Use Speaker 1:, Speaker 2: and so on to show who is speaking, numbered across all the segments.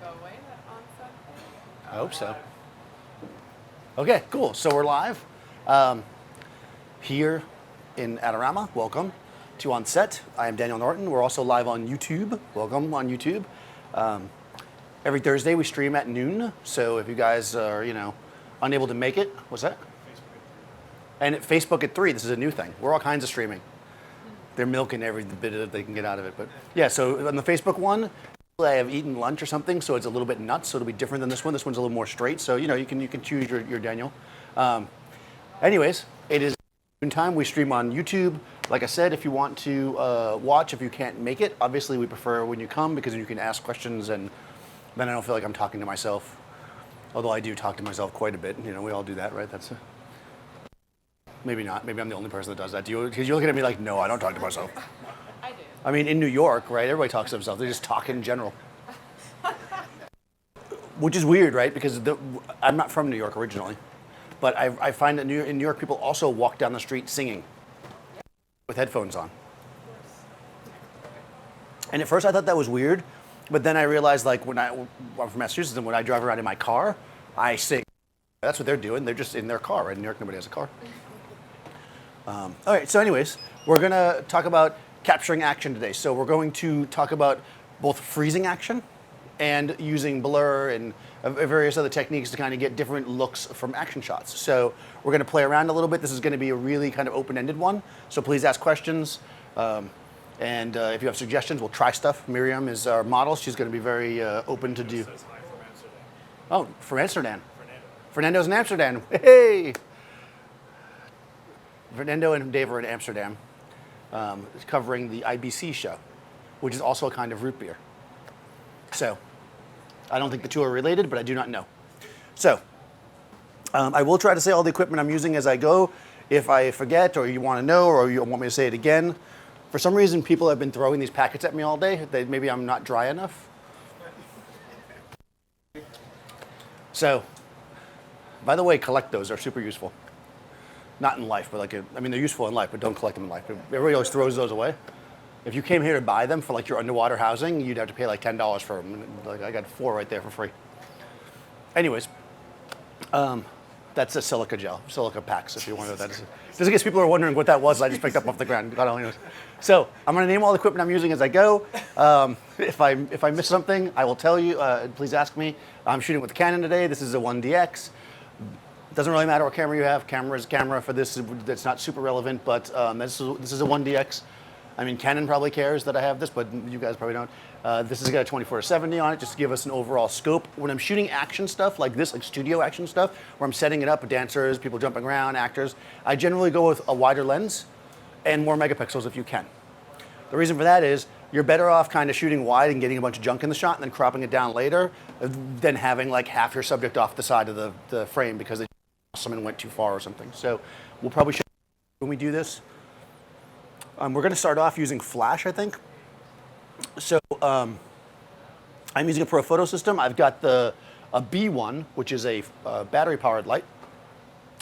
Speaker 1: go away, that OnSet thing?
Speaker 2: I hope so. Okay, cool. So we're live here in Adorama. Welcome to OnSet. I am Daniel Norton. We're also live on YouTube. Welcome on YouTube. Every Thursday we stream at noon. So if you guys are, unable to make it, what's that? And at Facebook at 3. This is a new thing. We're all kinds of streaming. They're milking every bit that they can get out of it. But yeah, so on the Facebook one, I have eaten lunch or something, so it's a little bit nuts. So it'll be different than this one. This one's a little more straight. So you can choose your Daniel. Anyways, it is noon time. We stream on YouTube. Like I said, if you want to watch, if you can't make it, obviously we prefer when you come because then you can ask questions and then I don't feel like I'm talking to myself. Although I do talk to myself quite a bit. We all do that, right? That's maybe not. Maybe I'm the only person that does that. Do you? Because you're looking at me like, no, I don't talk to myself.
Speaker 1: I do.
Speaker 2: I mean, in New York, right? Everybody talks to themselves. They just talk in general. Which is weird, right? Because I'm not from New York originally. But I find that in New York, people also walk down the street singing with headphones on. And at first I thought that was weird. But then I realized, like, I'm from Massachusetts, and when I drive around in my car, I sing. That's what they're doing. They're just in their car, right? In New York, nobody has a car. All right, so anyways, we're going to talk about capturing action today. So we're going to talk about both freezing action and using blur and various other techniques to kind of get different looks from action shots. So we're going to play around a little bit. This is going to be a really kind of open-ended one. So please ask questions. And if you have suggestions, we'll try stuff. Miriam is our model. She's going to be very open to do.
Speaker 3: Says hi from Amsterdam.
Speaker 2: Oh, from Amsterdam.
Speaker 3: Fernando.
Speaker 2: Fernando's in Amsterdam. Hey! Fernando and Dave are in Amsterdam covering the IBC show, which is also a kind of root beer. So I don't think the two are related, but I do not know. So I will try to say all the equipment I'm using as I go. If I forget or you want to know or you want me to say it again, for some reason people have been throwing these packets at me all day. Maybe I'm not dry enough. So, by the way, collect those. They're super useful. Not in life, but they're useful in life, but don't collect them in life. Everybody always throws those away. If you came here to buy them for like your underwater housing, you'd have to pay like $10 for them. Like I got 4 right there for free. Anyways, that's a silica gel, silica packs. If you wonder what that is, just in case people are wondering what that was, I just picked up off the ground. God only knows. So I'm going to name all the equipment I'm using as I go. If I miss something, I will tell you. Please ask me. I'm shooting with the Canon today. This is a 1DX. Doesn't really matter what camera you have. Camera is camera for this. That's not super relevant, but this is a 1DX. I mean, Canon probably cares that I have this, but you guys probably don't. This has got a 24-70 on it, just to give us an overall scope. When I'm shooting action stuff like this, like studio action stuff, where I'm setting it up with dancers, people jumping around, actors, I generally go with a wider lens and more megapixels if you can. The reason for that is you're better off kind of shooting wide and getting a bunch of junk in the shot and then cropping it down later than having like half your subject off the side of the frame because they someone went too far or something. So we'll probably show when we do this. We're going to start off using flash, I think. So I'm using a Pro Photo System. I've got a B1, which is a battery-powered light.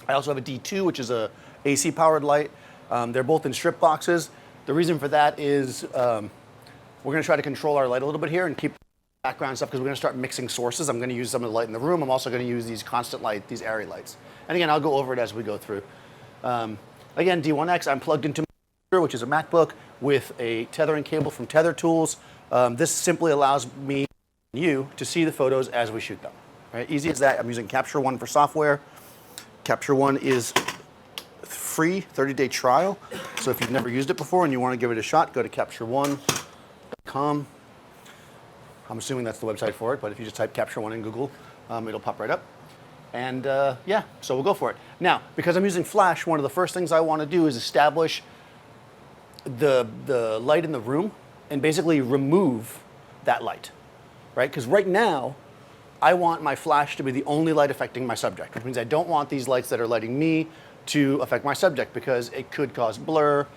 Speaker 2: I also have a D2, which is a AC-powered light. They're both in strip boxes. The reason for that is we're going to try to control our light a little bit here and keep background stuff because we're going to start mixing sources. I'm going to use some of the light in the room. I'm also going to use these constant light, these airy lights. And again, I'll go over it as we go through. Again, D1X, I'm plugged into my computer, which is a MacBook, with a tethering cable from Tether Tools. This simply allows me and you to see the photos as we shoot them. Right? Easy as that. I'm using Capture One for software. Capture One is free, 30-day trial. So if you've never used it before and you want to give it a shot, go to captureone.com. I'm assuming that's the website for it, but if you just type Capture One in Google, it'll pop right up. And yeah, so we'll go for it. Now, because I'm using flash, one of the first things I want to do is establish the light in the room and basically remove that light, right? Because right now, I want my flash to be the only light affecting my subject, which means I don't want these lights that are lighting me to affect my subject because it could cause blur,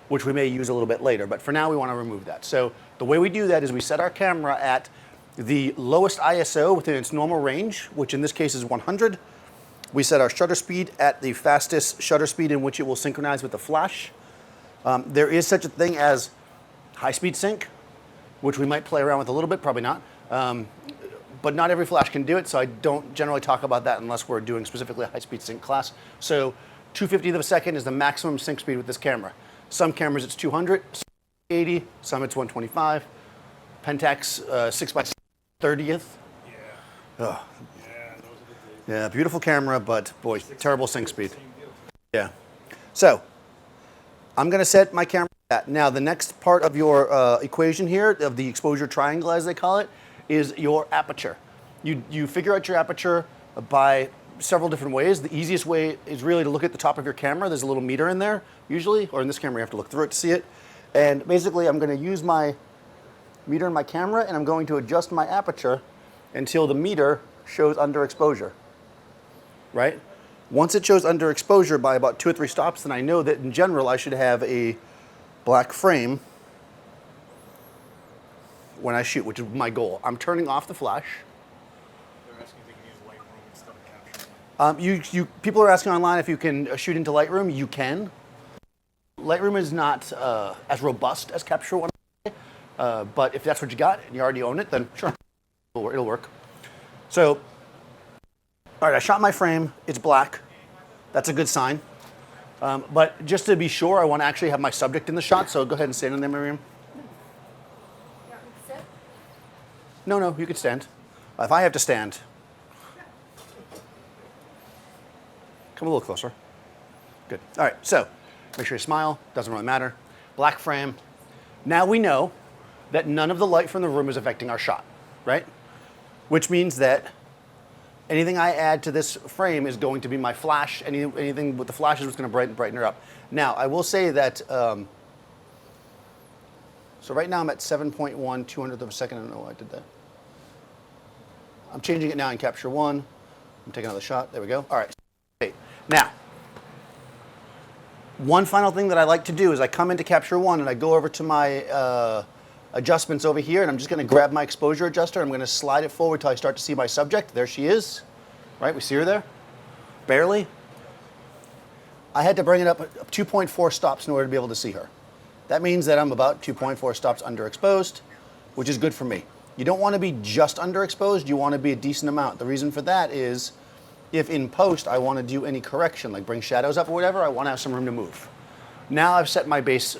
Speaker 2: which we may use a little bit later. But for now, we want to remove that. So the way we do that is we set our camera at the lowest ISO within its normal range, which in this case is 100. We set our shutter speed at the fastest shutter speed in which it will synchronize with the flash. There is such a thing as high-speed sync, which we might play around with a little bit, probably not. but not every flash can do it, so I don't generally talk about that unless we're doing specifically a high-speed sync class. So 2/50th of a second is the maximum sync speed with this camera. Some cameras it's 200, some 80, some it's 125. Pentax 6x30th.
Speaker 3: Yeah.
Speaker 2: Ugh.
Speaker 3: Yeah, those are the days.
Speaker 2: Yeah, beautiful camera, but boy, terrible sync speed.
Speaker 3: Same deal.
Speaker 2: Yeah. So I'm going to set my camera to that. Now, the next part of your equation here, of the exposure triangle as they call it, is your aperture. You figure out your aperture by several different ways. The easiest way is really to look at the top of your camera. There's a little meter in there, usually, or in this camera you have to look through it to see it. And basically I'm going to use my meter in my camera and I'm going to adjust my aperture until the meter shows underexposure, right? Once it shows underexposure by about 2 or 3 stops, then I know that in general I should have a black frame when I shoot, which is my goal. I'm turning off the flash.
Speaker 3: They're asking if they can use Lightroom instead of Capture One.
Speaker 2: People are asking online if you can shoot into Lightroom. You can. Lightroom is not as robust as Capture One, but if that's what you got and you already own it, then sure, it'll work. So, all right, I shot my frame. It's black. That's a good sign. But just to be sure, I want to actually have my subject in the shot. So go ahead and stand in there, Miriam. No, you can stand. If I have to stand, come a little closer. Good. All right, so make sure you smile. Doesn't really matter. Black frame. Now we know that none of the light from the room is affecting our shot, right? Which means that anything I add to this frame is going to be my flash. Anything with the flash is what's going to brighten her up. Now, I will say that, so right now I'm at 7.1 200th of a second. I don't know why I did that. I'm changing it now in Capture One. I'm taking another shot. There we go. All right. Okay. Now, one final thing that I like to do is I come into Capture One and I go over to my adjustments over here, and I'm just going to grab my exposure adjuster. I'm going to slide it forward till I start to see my subject. There she is. Right? We see her there? Barely. I had to bring it up 2.4 stops in order to be able to see her. That means that I'm about 2.4 stops underexposed, which is good for me. You don't want to be just underexposed, you want to be a decent amount. The reason for that is if in post I want to do any correction, like bring shadows up or whatever, I want to have some room to move. Now I've set my base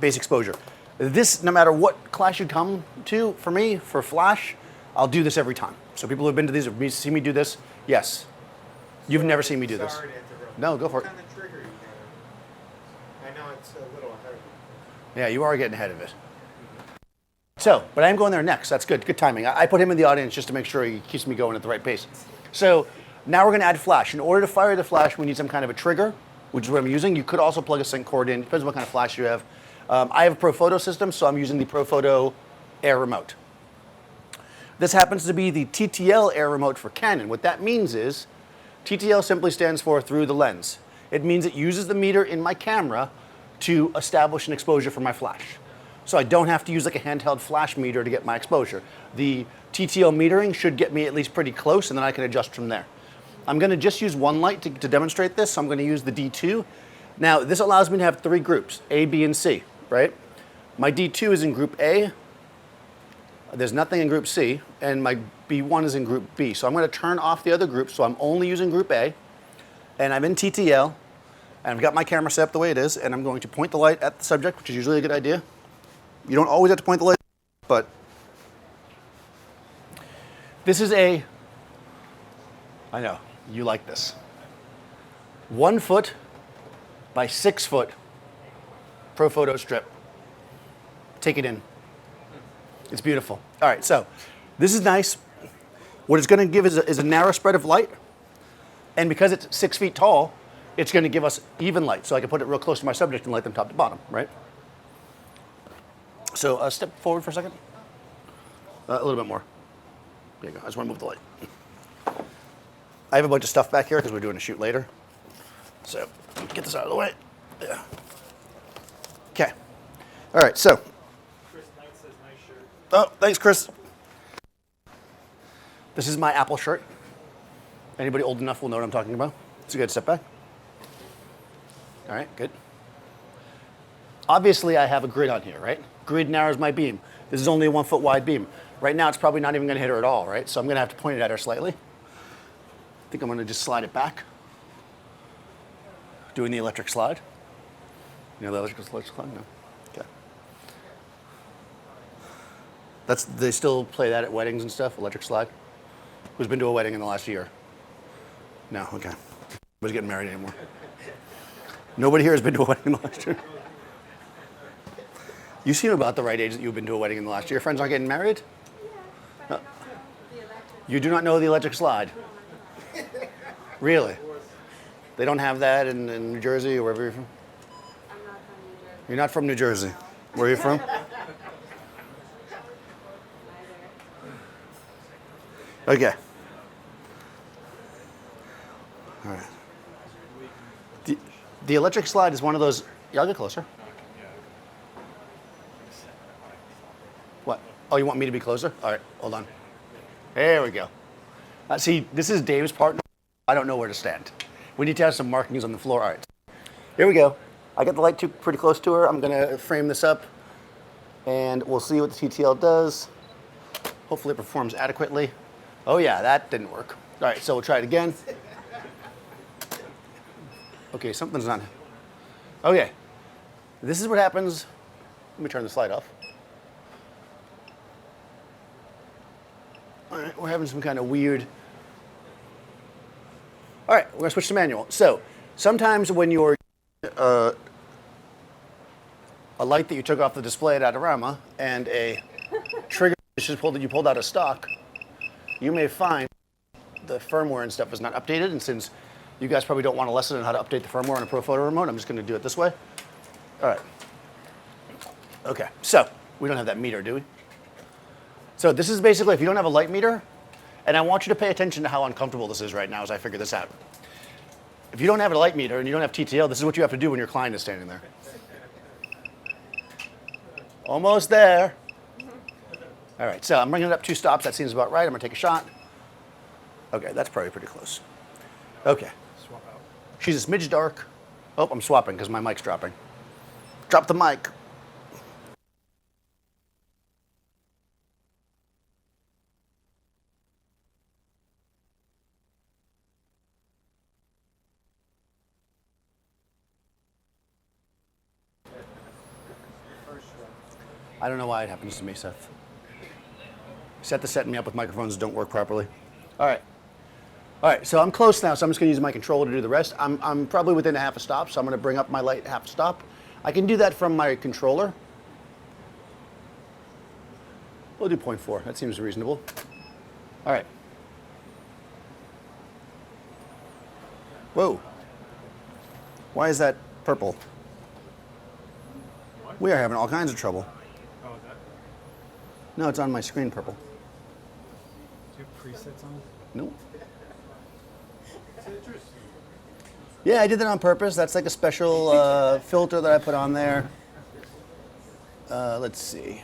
Speaker 2: exposure. This, no matter what class you come to, for me, for Flash, I'll do this every time. So people who have been to these, have seen me do this, yes. You've never seen me do this.
Speaker 4: Sorry to interrupt.
Speaker 2: No, go for it.
Speaker 4: What kind of trigger you got? I know it's a little ahead of you.
Speaker 2: Yeah, you are getting ahead of it. So, but I am going there next. That's good. Good timing. I put him in the audience just to make sure he keeps me going at the right pace. So now we're going to add flash. In order to fire the flash, we need some kind of a trigger, which is what I'm using. You could also plug a sync cord in. Depends on what kind of flash you have. I have a ProPhoto system, so I'm using the ProPhoto Air Remote. This happens to be the TTL Air Remote for Canon. What that means is, TTL simply stands for through the lens. It means it uses the meter in my camera to establish an exposure for my flash. So I don't have to use like a handheld flash meter to get my exposure. The TTL metering should get me at least pretty close, and then I can adjust from there. I'm going to just use one light to demonstrate this, so I'm going to use the D2. Now, this allows me to have 3 groups, A, B, and C, right? My D2 is in group A. There's nothing in group C, and my B1 is in group B. So I'm going to turn off the other groups, so I'm only using group A, and I'm in TTL, and I've got my camera set up the way it is, and I'm going to point the light at the subject, which is usually a good idea. You don't always have to point the light, but this is I know, you like this. 1 foot by 6 foot ProPhoto strip. Take it in. It's beautiful. All right, so this is nice. What it's going to give is a narrow spread of light, and because it's 6 feet tall, it's going to give us even light, so I can put it real close to my subject and light them top to bottom, right? So step forward for a second. A little bit more. There you go. I just want to move the light. I have a bunch of stuff back here because we're doing a shoot later. So get this out of the way. Yeah. Okay. All right, so.
Speaker 3: Chris Knight says nice shirt.
Speaker 2: Oh, thanks, Chris. This is my Apple shirt. Anybody old enough will know what I'm talking about. It's a good step back. All right, good. Obviously, I have a grid on here, right? grid narrows my beam. This is only a 1 foot wide beam. Right now, it's probably not even going to hit her at all, right? So I'm going to have to point it at her slightly. I think I'm going to just slide it back. Doing the electric slide. You know the electric slide? No. Okay. They still play that at weddings and stuff, electric slide? Who's been to a wedding in the last year? No, okay. Nobody's getting married anymore. Nobody here has been to a wedding in the last year. You seem about the right age that you've been to a wedding in the last year. Your friends aren't getting married?
Speaker 1: Yeah,
Speaker 2: No. You do not know the electric slide? Really? They don't have that in New Jersey or wherever you're from?
Speaker 1: I'm not from New Jersey.
Speaker 2: You're not from New Jersey. Where are you from? Okay. All right. The electric slide is one of those. Yeah, I'll get closer. What? Oh, you want me to be closer? All right, hold on. There we go. See, this is Dave's partner. I don't know where to stand. We need to have some markings on the floor. All right. Here we go. I got the light pretty close to her. I'm going to frame this up, and we'll see what the TTL does. Hopefully it performs adequately. Oh, yeah, that didn't work. All right, so we'll try it again. Okay, something's not. Okay, this is what happens. Let me turn the slide off. All right, we're having some kind of weird. All right, we're gonna switch to manual. So sometimes when you're a light that you took off the display at Adorama and a trigger that you pulled out of stock, you may find the firmware and stuff is not updated, and since you guys probably don't want a lesson on how to update the firmware on a Pro Photo remote, I'm just going to do it this way. All right. Okay, so we don't have that meter, do we? So this is basically if you don't have a light meter, and I want you to pay attention to how uncomfortable this is right now as I figure this out. If you don't have a light meter and you don't have TTL, this is what you have to do when your client is standing there. Almost there. All right, so I'm bringing it up 2 stops. That seems about right. I'm going to take a shot. Okay, that's probably pretty close. Okay.
Speaker 3: Swap out.
Speaker 2: She's a smidge dark. Oh, I'm swapping because my mic's dropping. Drop the mic. I don't know why it happens to me, Seth. Seth is setting me up with microphones that don't work properly. All right. All right, so I'm close now, so I'm just going to use my controller to do the rest. I'm probably within a half a stop, so I'm going to bring up my light half a stop. I can do that from my controller. We'll do 0.4. That seems reasonable. All right. Whoa. Why is that purple?
Speaker 3: What?
Speaker 2: We are having all kinds of trouble.
Speaker 3: Oh, is that?
Speaker 2: No, it's on my screen purple.
Speaker 3: Do you have presets on?
Speaker 2: Nope. Yeah, I did that on purpose. That's like a special filter that I put on there. Let's see.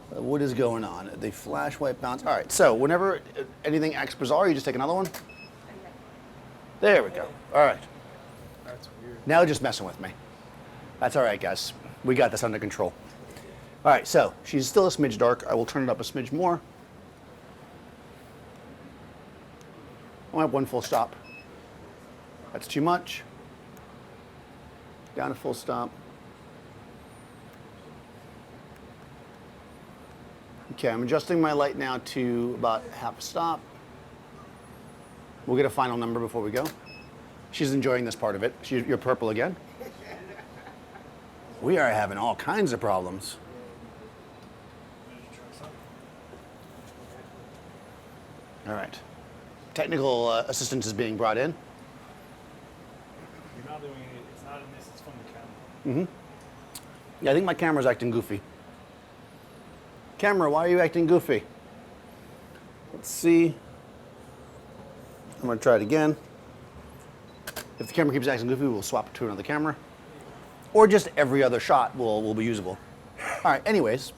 Speaker 2: What is going on? The flash white bounce. All right, so whenever anything acts bizarre, you just take another one. There we go. All right.
Speaker 3: That's weird.
Speaker 2: Now just messing with me. That's all right, guys. We got this under control. All right, so she's still a smidge dark. I will turn it up a smidge more. I have 1 full stop. That's too much. Down a full stop. Okay, I'm adjusting my light now to about half a stop. We'll get a final number before we go. She's enjoying this part of it. You're purple again. We are having all kinds of problems. All right. Technical assistance is being brought in.
Speaker 3: You're not doing it. It's not in this. It's from the camera.
Speaker 2: Yeah, I think my camera's acting goofy. Camera, why are you acting goofy? Let's see. I'm going to try it again. If the camera keeps acting goofy, we'll swap it to another camera. Or just every other shot will be usable. All right, anyways,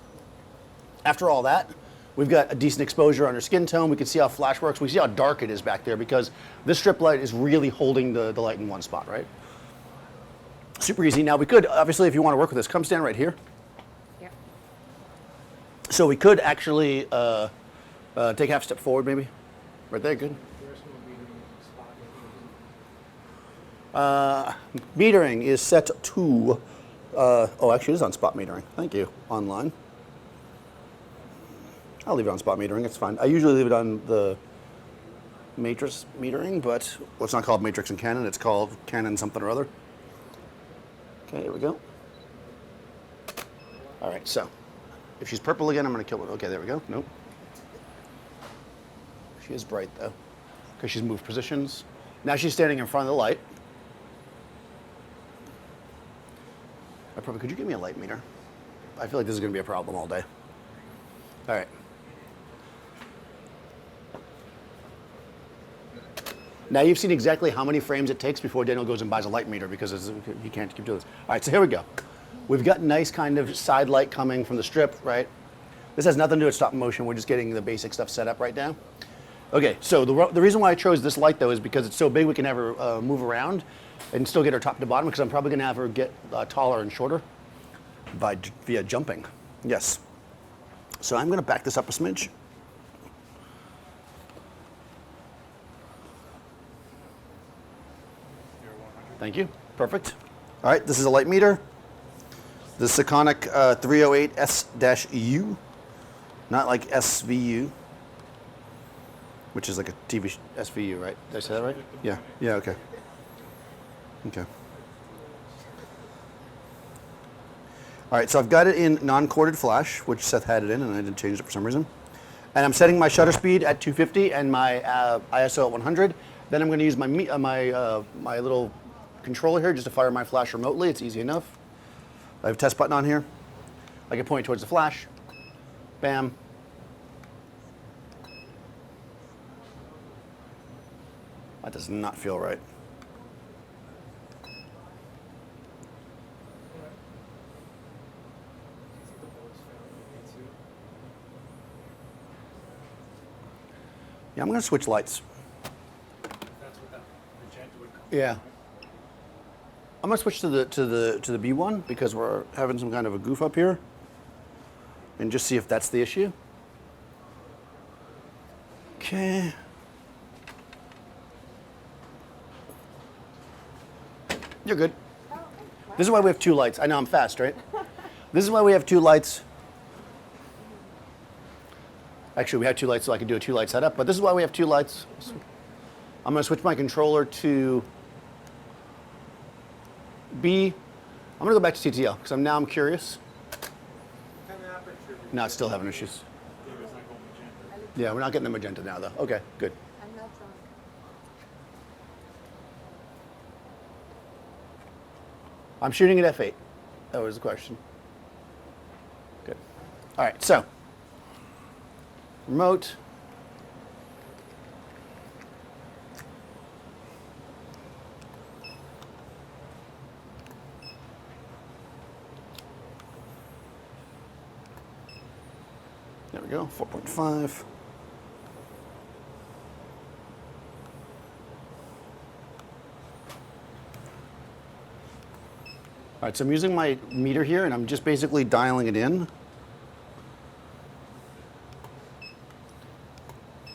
Speaker 2: after all that, we've got a decent exposure on her skin tone. We can see how flash works. We see how dark it is back there because this strip light is really holding the light in one spot, right? Super easy. Now we could, obviously, if you want to work with this, come stand right here. So we could actually take half step forward, maybe. Right there, good. Metering is set to, oh, actually it is on spot metering. Thank you, online. I'll leave it on spot metering, it's fine. I usually leave it on the matrix metering, but well, it's not called matrix in Canon, it's called Canon something or other. Okay, here we go. All right, so if she's purple again, I'm gonna kill it. Okay, there we go, nope. She is bright though, because she's moved positions. Now she's standing in front of the light. Could you give me a light meter? I feel like this is going to be a problem all day. All right. Now you've seen exactly how many frames it takes before Daniel goes and buys a light meter because he can't keep doing this. All right, so here we go. We've got nice kind of side light coming from the strip, right? This has nothing to do with stop motion. We're just getting the basic stuff set up right now. Okay, so the reason why I chose this light though is because it's so big we can have her move around and still get her top to bottom, because I'm probably going to have her get taller and shorter via jumping. Yes. So I'm going to back this up a smidge. Thank you. Perfect. All right, this is a light meter. The Sekonic 308S-U, not like SVU, which is like a TV SVU, right? Did I say that right? Yeah. Yeah. Okay. Okay. All right, so I've got it in non-corded flash, which Seth had it in, and I didn't change it for some reason. And I'm setting my shutter speed at 250 and my ISO at 100. Then I'm going to use my little controller here just to fire my flash remotely. It's easy enough. I have a test button on here. I can point towards the flash. Bam. That does not feel right. Yeah, I'm going to switch lights.
Speaker 3: That's what that magenta would come.
Speaker 2: Yeah. I'm going to switch to the B one because we're having some kind of a goof up here, and just see if that's the issue. Okay. You're good.
Speaker 1: Oh, okay. Wow.
Speaker 2: This is why we have two lights. I know I'm fast, right? This is why we have two lights. Actually, we had two lights so I could do a two light setup, but this is why we have two lights. I'm going to switch my controller to B. I'm going to go back to TTL because I'm curious.
Speaker 4: What kind of aperture do you
Speaker 2: No, it's still having issues. Yeah, we're not getting the magenta now, though. Okay, good.
Speaker 1: I'm not drunk.
Speaker 2: I'm shooting at f8. That was the question. Good. All right, so remote. There we go, 4.5. All right, so I'm using my meter here, and I'm just basically dialing it in.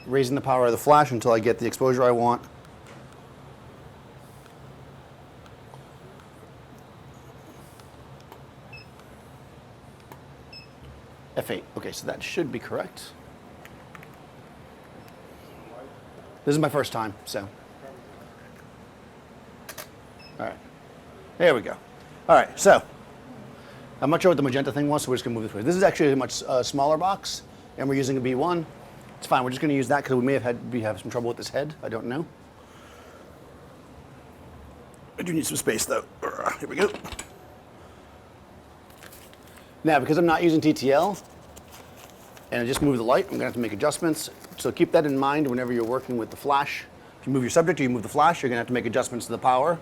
Speaker 2: Raising the power of the flash until I get the exposure I want. F8, okay, so that should be correct. This is my first time, so. All right, there we go. All right, so I'm not sure what the magenta thing was, so we're just gonna move this way. This is actually a much smaller box, and we're using a B1. It's fine, we're just gonna use that because we may have some trouble with this head, I don't know. I do need some space though. Here we go. Now, because I'm not using TTL, and I just moved the light, I'm gonna have to make adjustments. So keep that in mind whenever you're working with the flash. If you move your subject or you move the flash, you're gonna have to make adjustments to the power.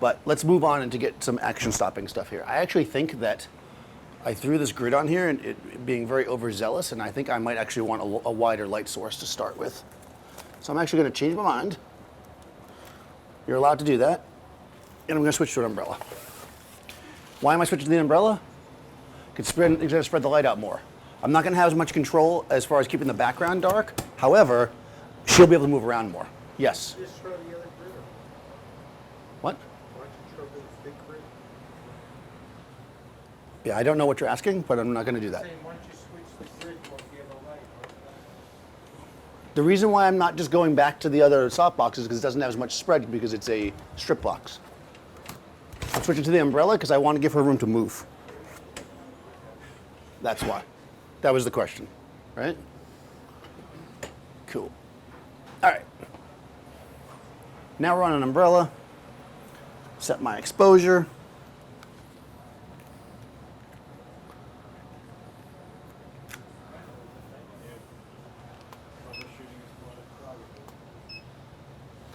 Speaker 2: But let's move on and to get some action stopping stuff here. I actually think that I threw this grid on here and it being very overzealous, and I think I might actually want a wider light source to start with. So I'm actually gonna change my mind. You're allowed to do that. And I'm gonna switch to an umbrella. Why am I switching to the umbrella? It's going to spread the light out more. I'm not going to have as much control as far as keeping the background dark. However, she'll be able to move around more. Yes.
Speaker 4: Just throw the other grid on.
Speaker 2: What?
Speaker 4: Why don't you throw the big grid?
Speaker 2: Yeah, I don't know what you're asking, but I'm not going to do that.
Speaker 4: Saying, why don't you switch the grid to the other light?
Speaker 2: The reason why I'm not just going back to the other softbox is because it doesn't have as much spread because it's a strip box. I'm switching to the umbrella because I want to give her room to move. That's why. That was the question, right? Cool. All right. Now we're on an umbrella. Set my exposure.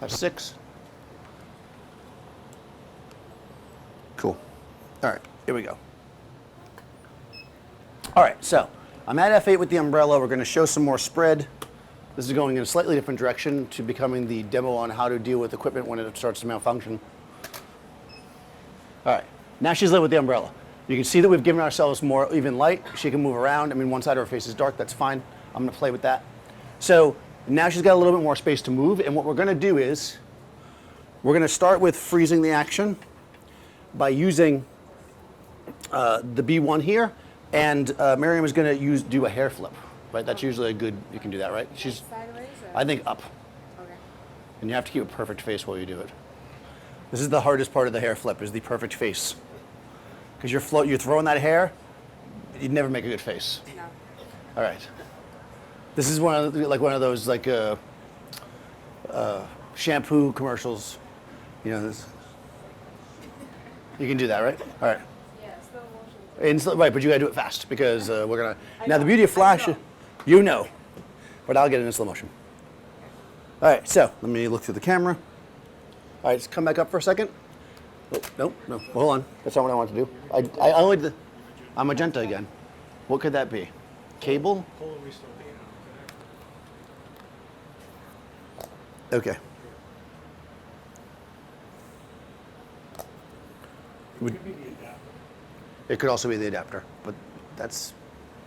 Speaker 2: That's 6. Cool. All right, here we go. All right, so I'm at F8 with the umbrella. We're going to show some more spread. This is going in a slightly different direction to becoming the demo on how to deal with equipment when it starts to malfunction. All right, now she's lit with the umbrella. You can see that we've given ourselves more even light. She can move around. I mean, one side of her face is dark. That's fine. I'm going to play with that. So now she's got a little bit more space to move. And what we're going to do is we're going to start with freezing the action by using the B1 here. And Miriam is going to do a hair flip, right? That's usually a good, you can do that, right? She's,
Speaker 1: Sideways or?
Speaker 2: I think up.
Speaker 1: Okay.
Speaker 2: And you have to keep a perfect face while you do it. This is the hardest part of the hair flip, is the perfect face. Because you're throwing that hair, you'd never make a good face.
Speaker 1: No.
Speaker 2: All right. This is one of those shampoo commercials. You know this. You can do that, right? All right.
Speaker 1: Yeah, slow motion.
Speaker 2: Right, but you gotta do it fast because we're gonna. Now the
Speaker 1: know,
Speaker 2: beauty of
Speaker 1: I
Speaker 2: Flash,
Speaker 1: know.
Speaker 2: you know, but I'll get it in slow motion. All right, so let me look through the camera. All right, just come back up for a second. Oh, no, hold on. That's not what I want to do. I only did I'm magenta again. What could that be? Cable?
Speaker 3: Pull and restart the
Speaker 2: Okay.
Speaker 3: It could be the adapter.
Speaker 2: It could also be the adapter, but that's,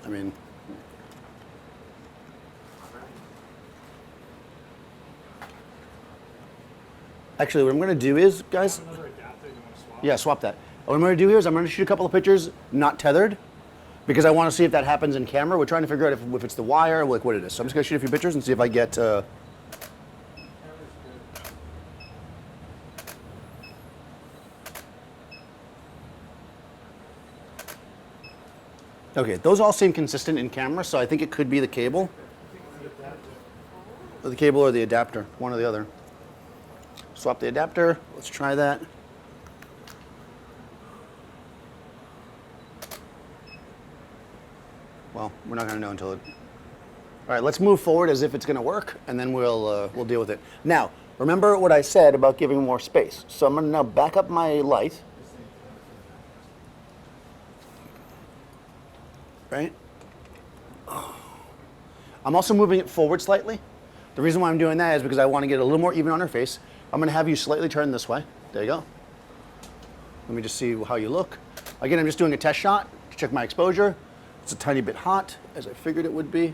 Speaker 2: I mean. Actually, what I'm going to do is, guys,
Speaker 3: Another adapter you want to swap?
Speaker 2: yeah, swap that. What I'm going to do here is I'm going to shoot a couple of pictures not tethered because I want to see if that happens in camera. We're trying to figure out if it's the wire, like what it is. So I'm just going to shoot a few pictures and see if I get. Okay, those all seem consistent in camera, so I think it could be the cable. Or the cable or the adapter, one or the other. Swap the adapter. Let's try that. Well, we're not going to know until it. All right, let's move forward as if it's going to work, and then we'll deal with it. Now, remember what I said about giving more space. So I'm going to now back up my light. Right? I'm also moving it forward slightly. The reason why I'm doing that is because I want to get a little more even on her face. I'm going to have you slightly turn this way. There you go. Let me just see how you look. Again, I'm just doing a test shot to check my exposure. It's a tiny bit hot, as I figured it would be.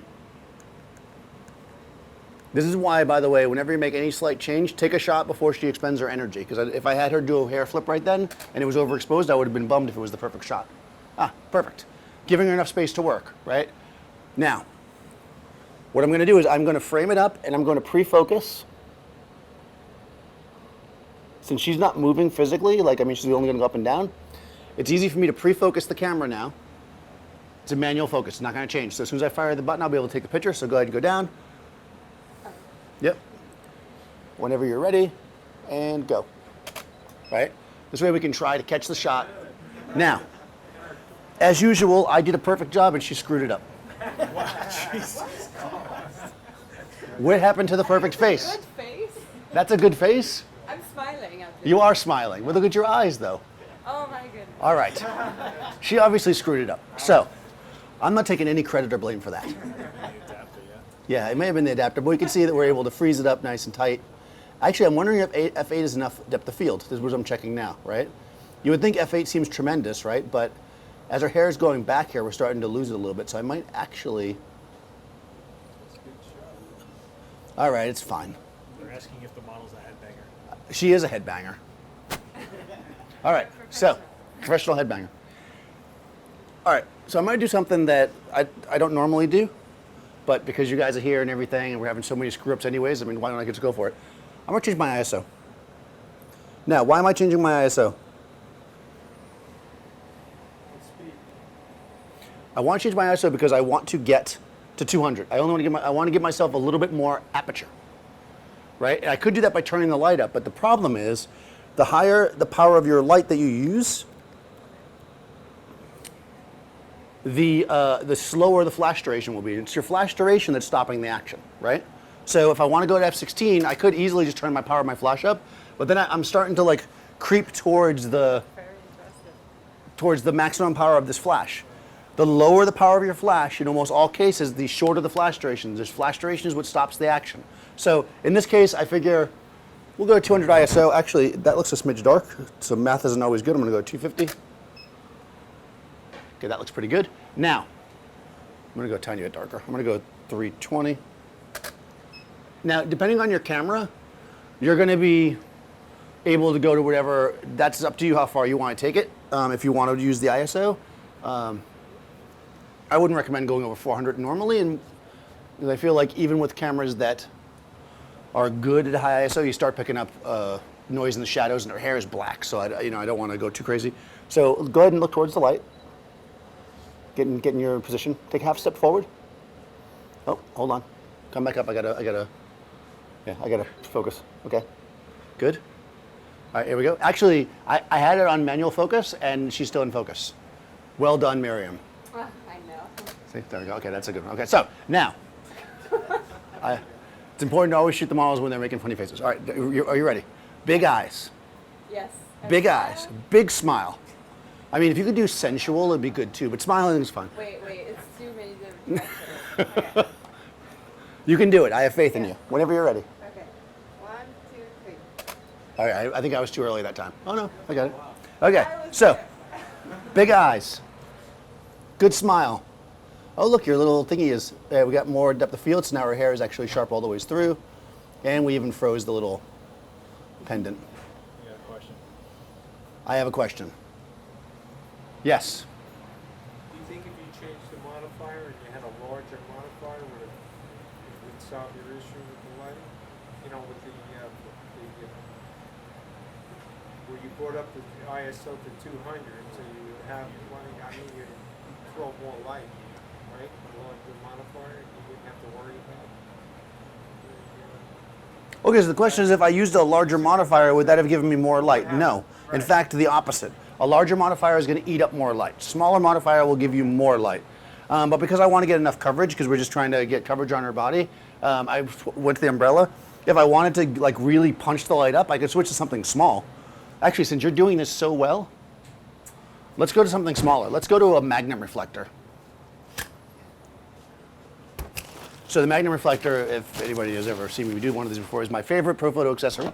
Speaker 2: This is why, by the way, whenever you make any slight change, take a shot before she expends her energy. Because if I had her do a hair flip right then and it was overexposed, I would have been bummed if it was the perfect shot. Ah, perfect. Giving her enough space to work, right? Now, what I'm going to do is I'm going to frame it up and I'm going to pre-focus. Since she's not moving physically, she's only going to go up and down, it's easy for me to pre-focus the camera now. It's a manual focus. It's not going to change. So as soon as I fire the button, I'll be able to take the picture. So go ahead and go down. Yep. Whenever you're ready, and go. Right? This way we can try to catch the shot. Now, as usual, I did a perfect job and she screwed it up. What happened to the perfect face?
Speaker 1: Good face.
Speaker 2: That's a good face?
Speaker 1: I'm smiling at you.
Speaker 2: You are smiling. Well, look at your eyes, though.
Speaker 1: Oh my goodness.
Speaker 2: All right. She obviously screwed it up. So, I'm not taking any credit or blame for that.
Speaker 3: The adapter,
Speaker 2: Yeah, it may have been the adapter, but we can see that we're able to freeze it up nice and tight. Actually, I'm wondering if F8 is enough depth of field. This is what I'm checking now, right? You would think F8 seems tremendous, right? But As her hair is going back here, we're starting to lose it a little bit, so I might actually... All right, it's fine.
Speaker 3: They're asking if the model's a headbanger.
Speaker 2: She is a headbanger. All right, so, professional headbanger. All right, so I'm gonna do something that I don't normally do, but because you guys are here and everything, and we're having so many screw-ups anyways, I mean, why don't I just go for it? I'm gonna change my ISO. Now, why am I changing my ISO? I want to change my ISO because I want to get to 200. I want to give myself a little bit more aperture, right? And I could do that by turning the light up, but the problem is, the higher the power of your light that you use, the slower the flash duration will be. It's your flash duration that's stopping the action, right? So if I want to go to f16, I could easily just turn my power of my flash up, but then I'm starting to like creep towards the maximum power of this flash. The lower the power of your flash, in almost all cases, the shorter the flash duration. This flash duration is what stops the action. So in this case, I figure we'll go to 200 ISO. Actually, that looks a smidge dark, so math isn't always good. I'm gonna go 250. Okay, that looks pretty good. Now, I'm gonna go a tiny bit darker. I'm gonna go 320. Now, depending on your camera, you're gonna be able to go to whatever, that's up to you how far you wanna take it. If you want to use the ISO. I wouldn't recommend going over 400 normally, and I feel like even with cameras that are good at high ISO, you start picking up noise in the shadows, and her hair is black, so I don't want to go too crazy. So go ahead and look towards the light. Get in your position. Take a half step forward. Oh, hold on. Come back up. I gotta focus. Okay, good. All right, here we go. Actually, I had it on manual focus, and she's still in focus. Well done, Miriam.
Speaker 1: I know.
Speaker 2: See, there we go. Okay, that's a good one. Okay, so now, it's important to always shoot the models when they're making funny faces. All right, are you ready? Big eyes.
Speaker 1: Yes.
Speaker 2: Big eyes. Big smile. I mean, if you could do sensual, it'd be good too, but smiling is fun.
Speaker 1: Wait, it's too many different directions. Okay.
Speaker 2: You can do it. I have faith in you. Whenever you're ready.
Speaker 1: Okay. 1, 2, 3.
Speaker 2: All right, I think I was too early that time. Oh no, I got it. Okay, so, big eyes. Good smile. Oh, look, your little thingy is, we got more depth of field, so now her hair is actually sharp all the ways through. And we even froze the little pendant.
Speaker 3: You got a question?
Speaker 2: I have a question. Yes.
Speaker 4: Do you think if you changed the modifier and you had a larger modifier, would it would solve your issue with the lighting? You know, with where you brought up the ISO to 200, so you would have plenty, I mean, you'd throw more light, right? A larger modifier, you wouldn't have to worry about it.
Speaker 2: Okay, so the question is, if I used a larger modifier, would that have given me more light? No. In fact, the opposite. A larger modifier is going to eat up more light. Smaller modifier will give you more light. But because I want to get enough coverage, because we're just trying to get coverage on her body, I went to the umbrella. If I wanted to like really punch the light up, I could switch to something small. Actually, since you're doing this so well, let's go to something smaller. Let's go to a magnum reflector. So the magnum reflector, if anybody has ever seen me do one of these before, is my favorite pro photo accessory.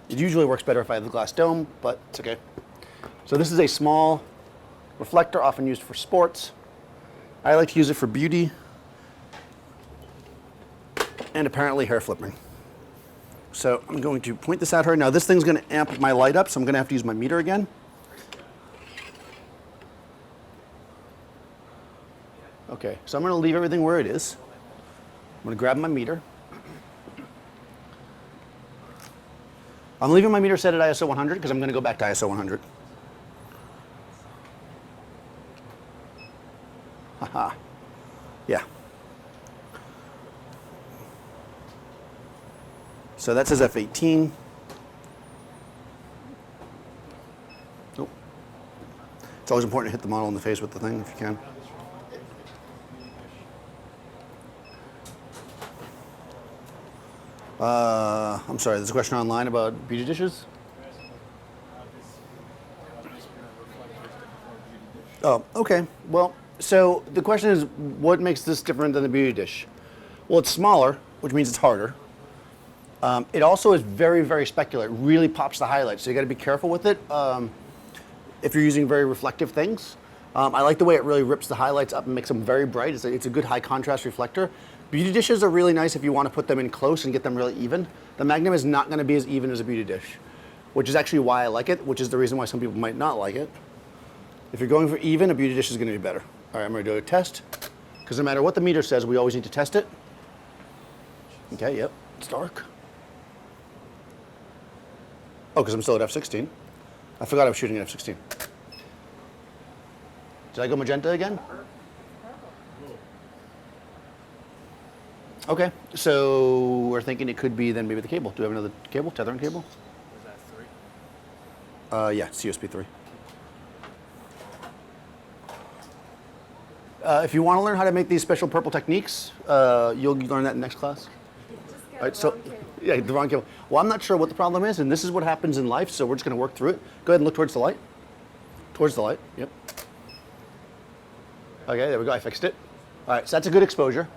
Speaker 2: It usually works better if I have the glass dome, but it's okay. So this is a small reflector, often used for sports. I like to use it for beauty and apparently hair flipping. So I'm going to point this at her. Now this thing's going to amp my light up, so I'm going to have to use my meter again. Okay, so I'm going to leave everything where it is. I'm going to grab my meter. I'm leaving my meter set at ISO 100 because I'm going to go back to ISO 100. Haha. Yeah. So that says F18. Nope. It's always important to hit the model in the face with the thing if you can. I'm sorry, there's a question online about beauty dishes? Oh, okay. Well, so the question is, what makes this different than the beauty dish? Well, it's smaller, which means it's harder. It also is very, very specular. It really pops the highlights, so you got to be careful with it. if you're using very reflective things. I like the way it really rips the highlights up and makes them very bright. It's a good high contrast reflector. Beauty dishes are really nice if you want to put them in close and get them really even. The Magnum is not going to be as even as a beauty dish, which is actually why I like it, which is the reason why some people might not like it. If you're going for even, a beauty dish is going to be better. All right, I'm going to do a test, because no matter what the meter says, we always need to test it. Okay, yep, it's dark. Oh, because I'm still at f16. I forgot I was shooting at f16. Did I go magenta again? Okay, so we're thinking it could be then maybe the cable. Do we have another cable, tethering cable?
Speaker 3: Is that 3?
Speaker 2: Yeah, it's USB 3. If you want to learn how to make these special purple techniques, you'll learn that in next class.
Speaker 1: Just
Speaker 2: All right, so,
Speaker 1: cable.
Speaker 2: yeah, the wrong cable. Well, I'm not sure what the problem is, and this is what happens in life, so we're just going to work through it. Go ahead and look towards the light. Towards the light, yep. Okay, there we go, I fixed it. All right, so that's a good exposure.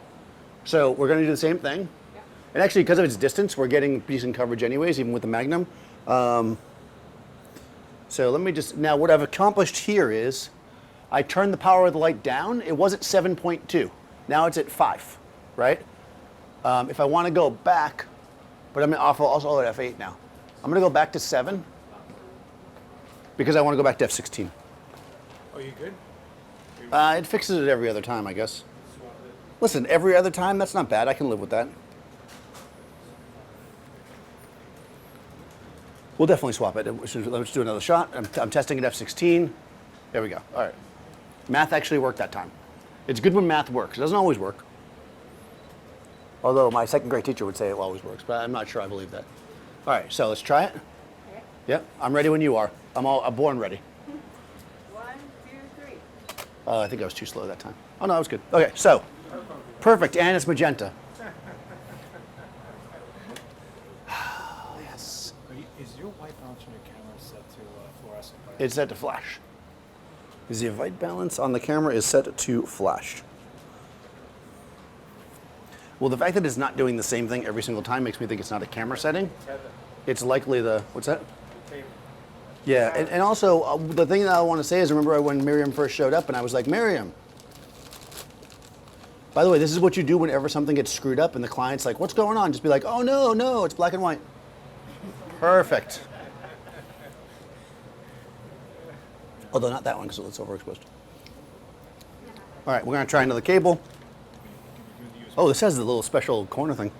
Speaker 2: So we're going to do the same thing.
Speaker 1: Yeah.
Speaker 2: And actually, because of its distance, we're getting decent coverage anyways, even with the Magnum. So let me just, now what I've accomplished here is, I turned the power of the light down. It was at 7.2. Now it's at 5, right? If I want to go back, but I'm also at f8 now. I'm going to go back to 7 because I want to go back to f16.
Speaker 4: Oh, you good?
Speaker 2: It fixes it every other time, I guess. Listen, every other time, that's not bad. I can live with that. We'll definitely swap it. Let's do another shot. I'm testing at f16. There we go. All right. Math actually worked that time. It's good when math works. It doesn't always work. Although my second grade teacher would say it always works, but I'm not sure I believe that. All right, so let's try it.
Speaker 1: Okay.
Speaker 2: Yep, I'm ready when you are. I'm born ready.
Speaker 1: 1, 2, 3.
Speaker 2: I think I was too slow that time. Oh no, that was good. Okay, so perfect, and it's magenta. Yes.
Speaker 3: Is your white balance on your camera set to fluorescent?
Speaker 2: It's set to flash. The white balance on the camera is set to flash. Well, the fact that it's not doing the same thing every single time makes me think it's not a camera setting. It's likely the, what's that? Yeah, and also the thing that I want to say is, remember when Miriam first showed up and I was like, Miriam. By the way, this is what you do whenever something gets screwed up and the client's like, what's going on? Just be like, oh no, no, it's black and white. Perfect. Although not that one because it's overexposed. All right, we're going to try another cable. Oh, this has the little special corner thing.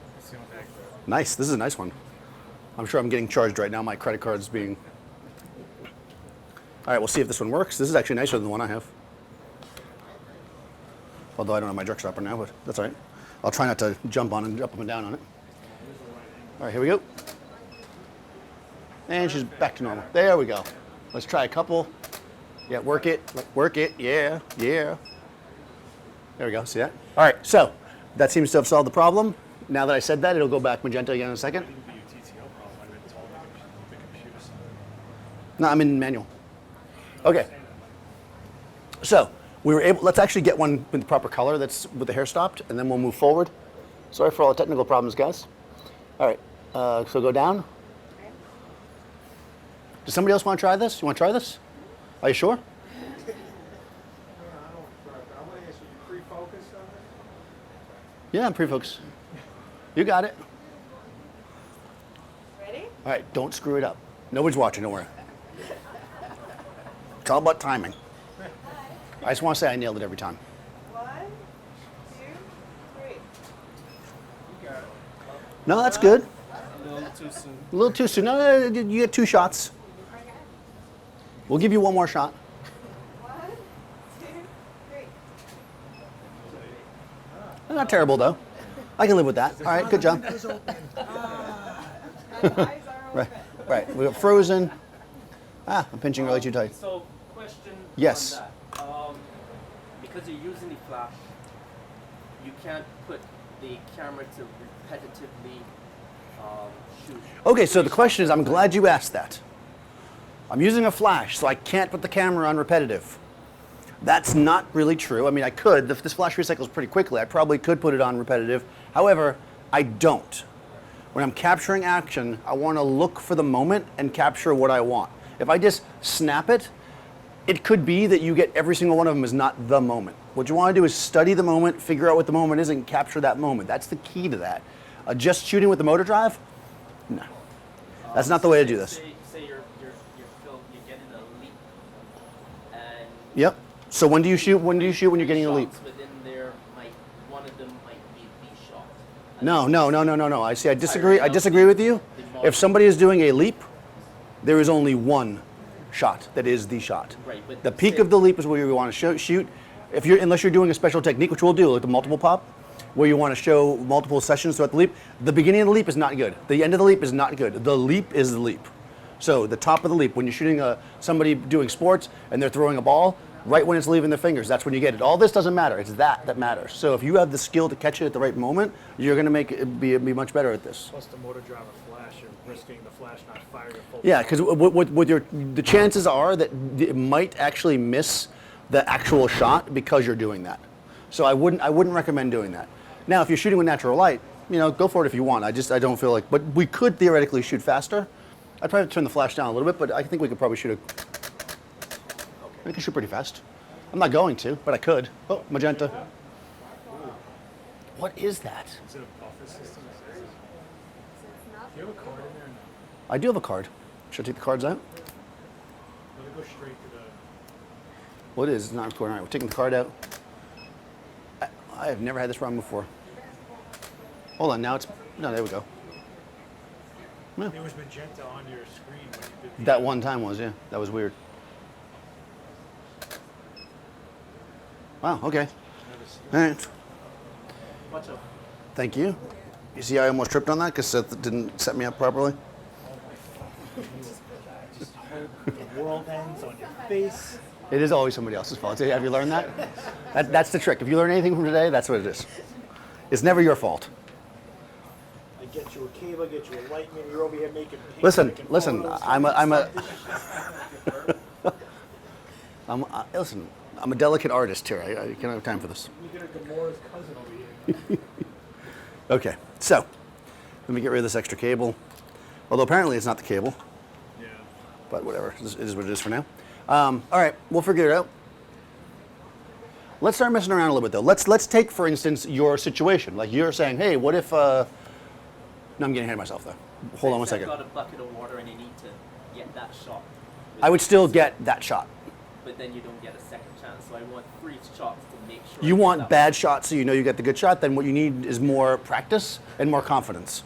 Speaker 2: Nice, this is a nice one. I'm sure I'm getting charged right now. My credit card's being... All right, we'll see if this one works. This is actually nicer than the one I have. Although I don't have my jerk stopper now, but that's all right. I'll try not to jump on and up and down on it. All right, here we go. And she's back to normal. There we go. Let's try a couple. Yeah, work it, yeah, yeah. There we go, see that? All right, so that seems to have solved the problem. Now that I said that, it'll go back magenta again in a second. No, I'm in manual. Okay. So we were able, let's actually get one with the proper color that's with the hair stopped, and then we'll move forward. Sorry for all the technical problems, guys. All right, so go down. Does somebody else want to try this? You want to try this? Are you sure?
Speaker 4: I want to ask you, pre-focus on it?
Speaker 2: Yeah, I'm pre-focused. You got it.
Speaker 1: Ready?
Speaker 2: All right, don't screw it up. Nobody's watching, don't worry. It's all about timing. I just want to say I nailed it every time.
Speaker 1: 1, 2, 3.
Speaker 4: You got it.
Speaker 2: No, that's good.
Speaker 3: A little too soon.
Speaker 2: A little too soon. No, you get 2 shots. We'll give you one more shot.
Speaker 1: 1, 2, 3.
Speaker 2: Not terrible, though. I can live with that. All right, good job.
Speaker 1: My eyes are
Speaker 2: Right,
Speaker 1: open.
Speaker 2: right. We got frozen. Ah, I'm pinching really too tight.
Speaker 5: So, question
Speaker 2: Yes.
Speaker 5: on that. Because you're using the flash, you can't put the camera to repetitively shoot.
Speaker 2: Okay, so the question is, I'm glad you asked that. I'm using a flash, so I can't put the camera on repetitive. That's not really true. I mean, I could. This flash recycles pretty quickly. I probably could put it on repetitive. However, I don't. When I'm capturing action, I want to look for the moment and capture what I want. If I just snap it, It could be that you get every single one of them is not the moment. What you want to do is study the moment, figure out what the moment is, and capture that moment. That's the key to that. Just shooting with the motor drive? No. That's not the way to do this.
Speaker 5: Say you're getting a leap, and
Speaker 2: Yep. So when do you shoot? When do you shoot when you're getting a leap?
Speaker 5: shots within there one of them might be the shot.
Speaker 2: No. I see. I disagree. I disagree with you. If somebody is doing a leap, there is only one shot that is the shot.
Speaker 5: Right, but
Speaker 2: the peak of the leap is where you want to shoot. Unless you're doing a special technique, which we'll do, like the multiple pop, where you want to show multiple sessions throughout the leap. The beginning of the leap is not good. The end of the leap is not good. The leap is the leap. So the top of the leap, when you're shooting somebody doing sports and they're throwing a ball, right when it's leaving their fingers, that's when you get it. All this doesn't matter. It's that matters. So if you have the skill to catch it at the right moment, you're going to make it be much better at this.
Speaker 3: Plus the motor drive a flash, you're risking the flash not firing at full.
Speaker 2: Yeah, because the chances are that it might actually miss the actual shot because you're doing that. So I wouldn't recommend doing that. Now, if you're shooting with natural light, go for it if you want. I don't feel like, but we could theoretically shoot faster. I'd probably turn the flash down a little bit, but I think we could probably shoot I can shoot pretty fast. I'm not going to, but I could. Oh, magenta. What is that?
Speaker 3: Is it a buffer system?
Speaker 1: So it's not.
Speaker 3: Do you have a card in there or no?
Speaker 2: I do have a card. Should I take the cards out?
Speaker 3: Will it go straight to the...
Speaker 2: Well, it is. It's not recording. All right, we're taking the card out. I have never had this problem before. Hold on, now it's... No, there we go. No.
Speaker 3: There was magenta on your screen when you did the...
Speaker 2: That one time was, yeah. That was weird. Wow, okay. All right.
Speaker 5: Watch out.
Speaker 2: Thank you. You see I almost tripped on that because Seth didn't set me up properly?
Speaker 3: Just hope the world ends on your face.
Speaker 2: It is always somebody else's fault. Have you learned that? That's the trick. If you learn anything from today, that's what it is. It's never your fault.
Speaker 3: I get you a cable, I get you a light meter, you're over here making pink.
Speaker 2: Listen,
Speaker 3: making
Speaker 2: listen.
Speaker 3: photos.
Speaker 2: Listen. I'm a delicate artist here. I can't have time for this.
Speaker 3: We get a Gamora's cousin over here.
Speaker 2: Okay, so let me get rid of this extra cable. Although apparently it's not the cable,
Speaker 3: Yeah.
Speaker 2: but whatever. It is what it is for now. All right, we'll figure it out. Let's start messing around a little bit though. Let's take, for instance, your situation. Like you're saying, hey, what if? No, I'm getting ahead of myself though. Hold on one second.
Speaker 5: I've got a bucket of water and you need to get that shot.
Speaker 2: I would still get that shot.
Speaker 5: But then you don't get a second chance. So I want 3 shots to make sure.
Speaker 2: You
Speaker 5: I get
Speaker 2: want
Speaker 5: that
Speaker 2: bad shots so you know you get the good shot. Then what you need is more practice and more confidence.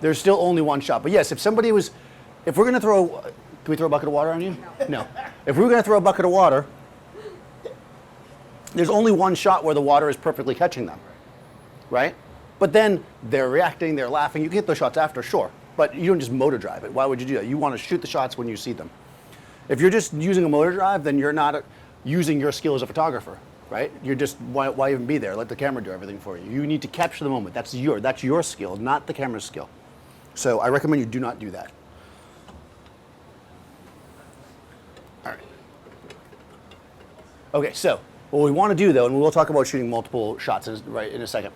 Speaker 2: There's still only one shot. But yes, if we're gonna throw, can we throw a bucket of water on you? No. If we're gonna throw a bucket of water, there's only one shot where the water is perfectly catching them, right? But then they're reacting, they're laughing. You can hit those shots after, sure, but you don't just motor drive it. Why would you do that? You want to shoot the shots when you see them. If you're just using a motor drive, then you're not using your skill as a photographer, right? You're just, why even be there? Let the camera do everything for you. You need to capture the moment. That's your skill, not the camera's skill. So I recommend you do not do that. All right. Okay, so what we want to do though, and we'll talk about shooting multiple shots in a second.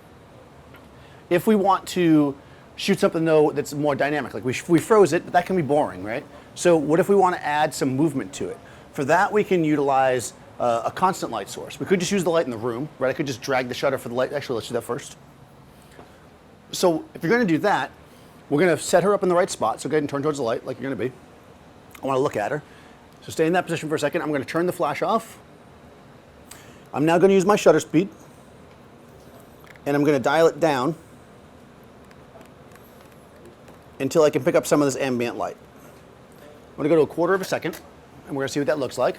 Speaker 2: If we want to shoot something though that's more dynamic, like we froze it, but that can be boring, right? So what if we want to add some movement to it? For that, we can utilize a constant light source. We could just use the light in the room, right? I could just drag the shutter for the light. Actually, let's do that first. So if you're going to do that, we're going to set her up in the right spot. So go ahead and turn towards the light like you're going to be. I want to look at her. So stay in that position for a second. I'm going to turn the flash off. I'm now going to use my shutter speed. And I'm going to dial it down until I can pick up some of this ambient light. I'm going to go to 1/4 of a second, and we're going to see what that looks like.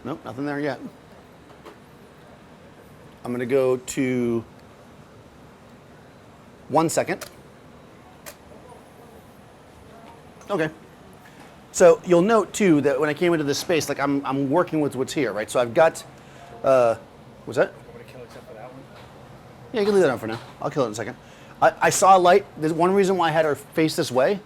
Speaker 2: Nope, nothing there yet. I'm going to go to 1 second. Okay. So you'll note too that when I came into this space, like I'm working with what's here, right? So I've got, what's that?
Speaker 3: I'm going to kill except for that one.
Speaker 2: Yeah, you can leave that on for now. I'll kill it in a second. I saw a light. There's one reason why I had her face this way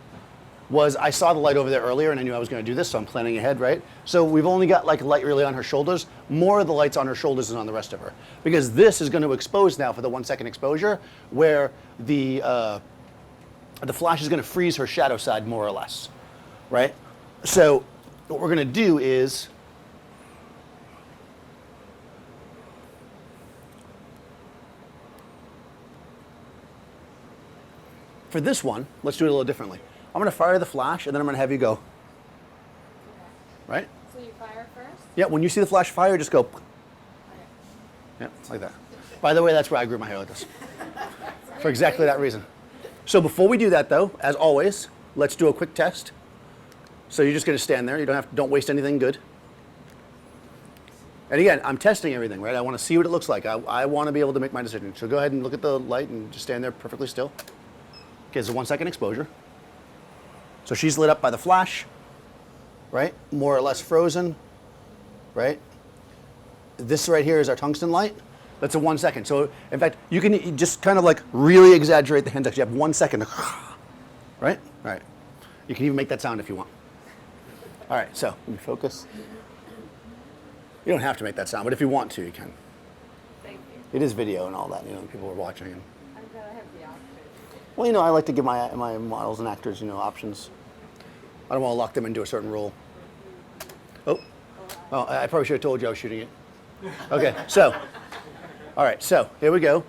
Speaker 2: was I saw the light over there earlier and I knew I was going to do this, so I'm planning ahead, right? So we've only got like light really on her shoulders. More of the light's on her shoulders than on the rest of her. Because this is going to expose now for the 1 second exposure where the flash is going to freeze her shadow side more or less, right? So what we're going to do is for this one, let's do it a little differently. I'm going to fire the flash, and then I'm going to have you go. Right?
Speaker 1: So you fire first?
Speaker 2: Yeah, when you see the flash fire, just go. Yeah, like that. By the way, that's where I grew my hair like this. For exactly that reason. So before we do that, though, as always, let's do a quick test. So you're just going to stand there. You don't waste anything good. And again, I'm testing everything, right? I want to see what it looks like. I want to be able to make my decision. So go ahead and look at the light and just stand there perfectly still. Okay, it's a 1 second exposure. So she's lit up by the flash, right? More or less frozen, right? This right here is our tungsten light. That's a 1 second. So in fact, you can just kind of like really exaggerate the hand touch. You have 1 second, right? All right. You can even make that sound if you want. All right, so let me focus. You don't have to make that sound, but if you want to, you can.
Speaker 1: Thank you.
Speaker 2: It is video and all that, people are watching. And,
Speaker 1: I'm gonna have the option.
Speaker 2: well, I like to give my models and actors, options. I don't want to lock them into a certain role. Oh, I probably should have told you I was shooting it. Okay, so, all right, so here we go.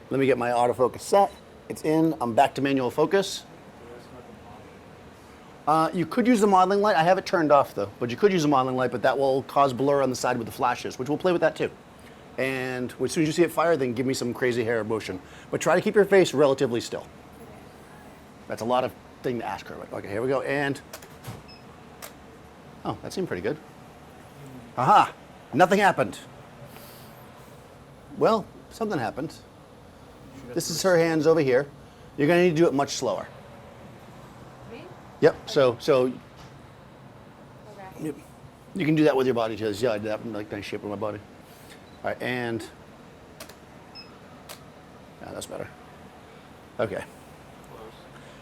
Speaker 2: Let me get my autofocus set. It's in. I'm back to manual focus. You could use the modeling light. I have it turned off though, but you could use the modeling light, but that will cause blur on the side with the flashes, which we'll play with that too. And as soon as you see it fire, then give me some crazy hair motion. But try to keep your face relatively still. That's a lot of thing to ask her. Okay, here we go. And, oh, that seemed pretty good. Aha, nothing happened. Well, something happened. This is her hands over here. You're gonna need to do it much slower.
Speaker 1: Me?
Speaker 2: Yep, so
Speaker 1: Okay.
Speaker 2: yep. You can do that with your body too. Yeah, I did that in like nice shape of my body. All right, and yeah, that's better. Okay.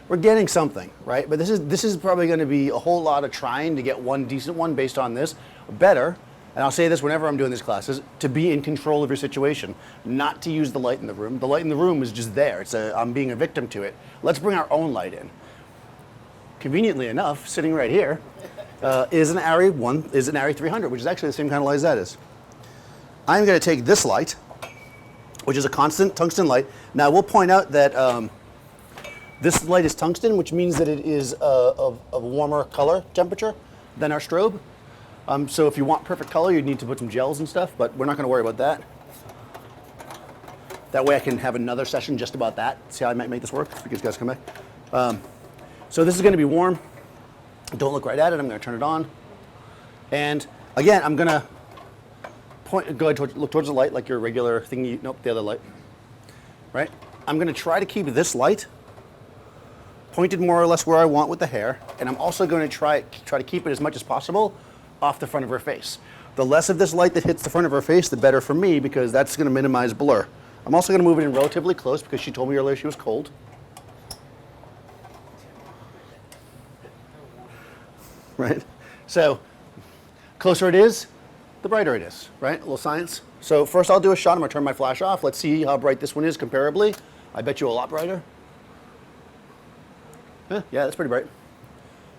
Speaker 2: We're getting something, right? But this is probably going to be a whole lot of trying to get one decent one based on this. Better, and I'll say this whenever I'm doing these classes, to be in control of your situation, not to use the light in the room. The light in the room is just there. I'm being a victim to it. Let's bring our own light in. Conveniently enough, sitting right here, is an ARRI 300, which is actually the same kind of light as that is. I'm going to take this light, which is a constant tungsten light. Now, we'll point out that this light is tungsten, which means that it is of a warmer color temperature than our strobe. So if you want perfect color, you'd need to put some gels and stuff, but we're not going to worry about that. That way I can have another session just about that. See how I might make this work if you guys come back. So this is going to be warm. Don't look right at it. I'm going to turn it on. And again, I'm going to go ahead, look towards the light like your regular thing. Nope, the other light. Right? I'm going to try to keep this light pointed more or less where I want with the hair, and I'm also going to try to keep it as much as possible off the front of her face. The less of this light that hits the front of her face, the better for me, because that's going to minimize blur. I'm also going to move it in relatively close because she told me earlier she was cold. Right? So, closer it is, the brighter it is, right? A little science. So first I'll do a shot. I'm going to turn my flash off. Let's see how bright this one is comparably. I bet you a lot brighter. Yeah, that's pretty bright.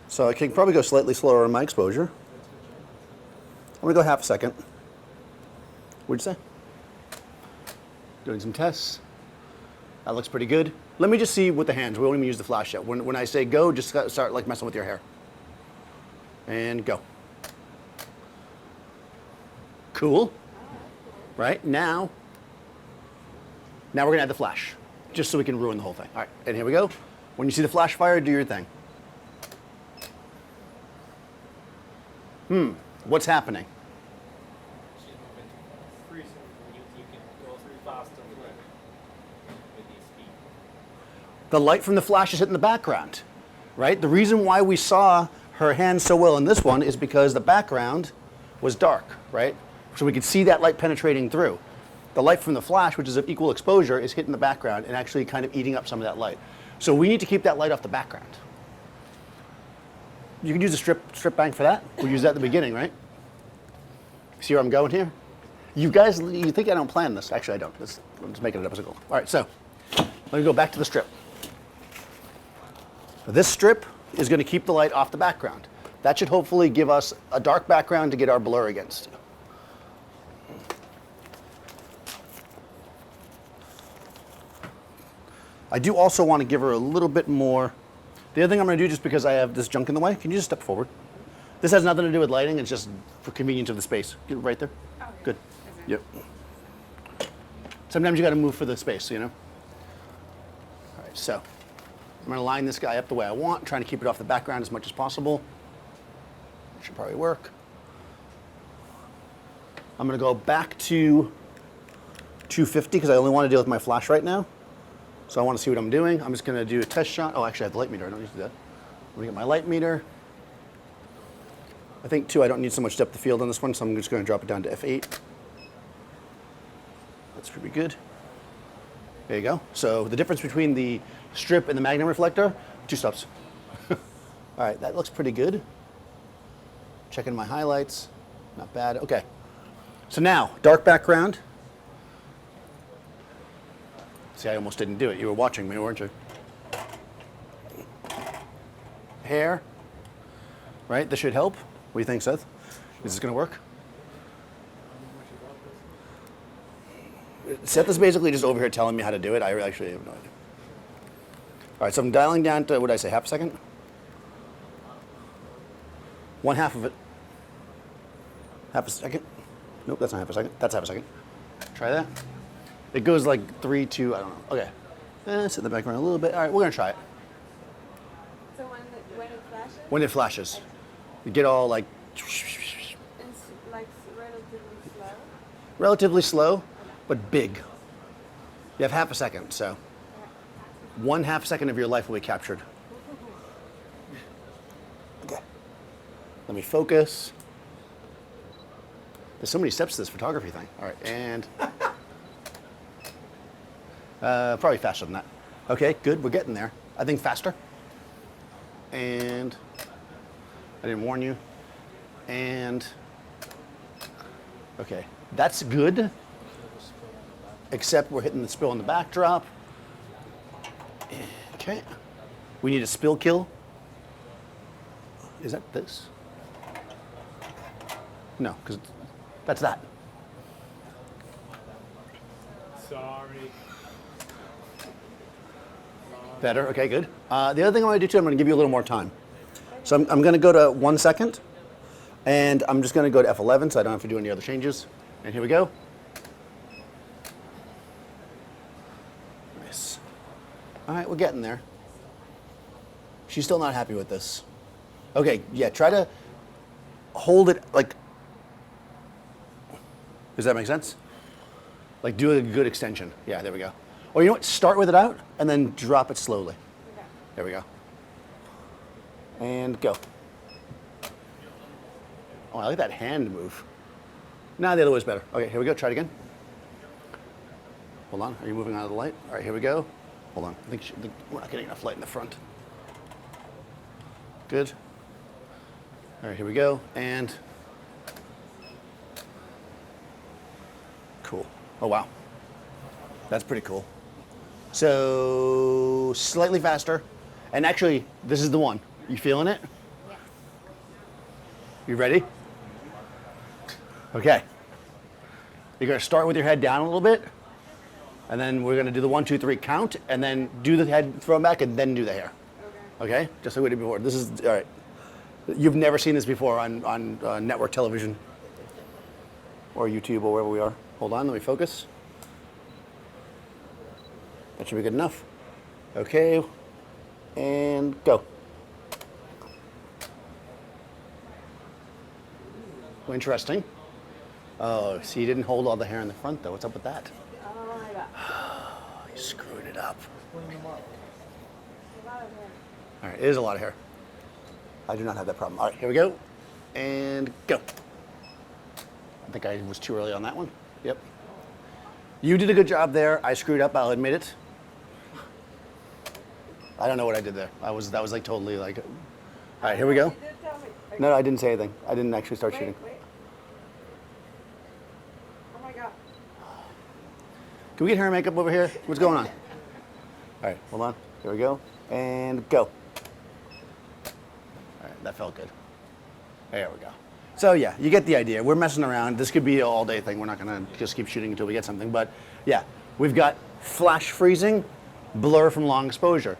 Speaker 2: So I can probably go slightly slower on my exposure. I'm going to go half a second. What'd you say? Doing some tests. That looks pretty good. Let me just see with the hands. We won't even use the flash yet. When I say go, just start like messing with your hair. And go. Cool. Right, now we're going to add the flash, just so we can ruin the whole thing. All right, and here we go. When you see the flash fire, do your thing. What's happening?
Speaker 5: She's moving freezing. You can go through faster with these speed.
Speaker 2: The light from the flash is hitting the background, right? The reason why we saw her hand so well in this one is because the background was dark, right? So we could see that light penetrating through. The light from the flash, which is of equal exposure, is hitting the background and actually kind of eating up some of that light. So we need to keep that light off the background. You can use a strip bank for that. We use that at the beginning, right? See where I'm going here? You guys, you think I don't plan this. Actually, I don't. I'm just making it up as I go. All right, so let me go back to the strip. This strip is going to keep the light off the background. That should hopefully give us a dark background to get our blur against. I do also want to give her a little bit more. The other thing I'm going to do, just because I have this junk in the way, can you just step forward? This has nothing to do with lighting, it's just for convenience of the space. Get right there.
Speaker 1: Oh,
Speaker 2: Good.
Speaker 1: okay.
Speaker 2: Yep. Sometimes you got to move for the space, you know? All right, so I'm going to line this guy up the way I want, trying to keep it off the background as much as possible. Should probably work. I'm going to go back to 250 because I only want to deal with my flash right now. So I want to see what I'm doing. I'm just going to do a test shot. Oh, actually, I have the light meter. I don't need to do that. I'm going to get my light meter. I think, too, I don't need so much depth of field on this one, so I'm just going to drop it down to f8. That's pretty good. There you go. So the difference between the strip and the magnum reflector, 2 stops. All right, that looks pretty good. Checking my highlights. Not bad. Okay. So now, dark background. See, I almost didn't do it. You were watching me, weren't you? Hair. Right? This should help. What do you think, Seth? Is this going to work? Seth is basically just over here telling me how to do it. I actually have no idea. All right, so I'm dialing down to, what did I say, half a second? 1/2 of it. Half a second. Nope, that's not half a second. That's half a second. Try that. It goes like 3, 2, I don't know. Okay. Sit in the background a little bit. All right, we're going to try it.
Speaker 1: So when it flashes,
Speaker 2: When it flashes, you get all like
Speaker 1: it's like relatively slow.
Speaker 2: relatively slow, but big. You have half a second, so 1/2 second of your life will be captured. Okay. Let me focus. There's so many steps to this photography thing. All right, and probably faster than that. Okay, good, we're getting there. I think faster. And I didn't warn you. And okay, that's good. Except we're hitting the spill in the backdrop. Okay, we need a spill kill. Is that this? No, because that's that.
Speaker 3: Sorry.
Speaker 2: Better, okay, good. The other thing I'm gonna do too, I'm gonna give you a little more time. So I'm gonna go to 1 second, and I'm just gonna go to F11 so I don't have to do any other changes. And here we go. Nice. All right, we're getting there. She's still not happy with this. Okay, yeah, try to hold it like, does that make sense? Like do a good extension. Yeah, there we go. Or you know what, start with it out and then drop it slowly.
Speaker 1: Okay.
Speaker 2: There we go. And go. Oh, I like that hand move. Nah, the other way's better. Okay, here we go, try it again. Hold on, are you moving out of the light? All right, here we go. Hold on, I think we're not getting enough light in the front. Good. All right, here we go, and cool. Oh, wow. That's pretty cool. So, slightly faster. And actually, this is the one. You feeling it?
Speaker 1: Yes.
Speaker 2: You ready? Okay. You're gonna start with your head down a little bit, and then we're gonna do the 1, 2, 3 count, and then do the head throw back, and then do the hair.
Speaker 1: Okay.
Speaker 2: Okay? Just like we did before. This is, all right. You've never seen this before on network television or YouTube or wherever we are. Hold on, let me focus. That should be good enough. Okay, and go. Interesting. Oh, see, you didn't hold all the hair in the front, though. What's up with that?
Speaker 1: Oh my god.
Speaker 2: You screwed it up.
Speaker 1: A lot of hair.
Speaker 2: All right, it is a lot of hair. I do not have that problem. All right, here we go. And go. I think I was too early on that one. Yep. You did a good job there. I screwed up, I'll admit it. I don't know what I did there. That was like totally like, all right, here we go.
Speaker 1: You did tell me. Okay.
Speaker 2: No, I didn't say anything. I didn't actually start shooting.
Speaker 1: Wait. Oh my god.
Speaker 2: Can we get hair and makeup over here? What's going on? All right, hold on. Here we go. And go. All right, that felt good. There we go. So yeah, you get the idea. We're messing around. This could be an all day thing. We're not gonna just keep shooting until we get something. But yeah, we've got flash freezing, blur from long exposure.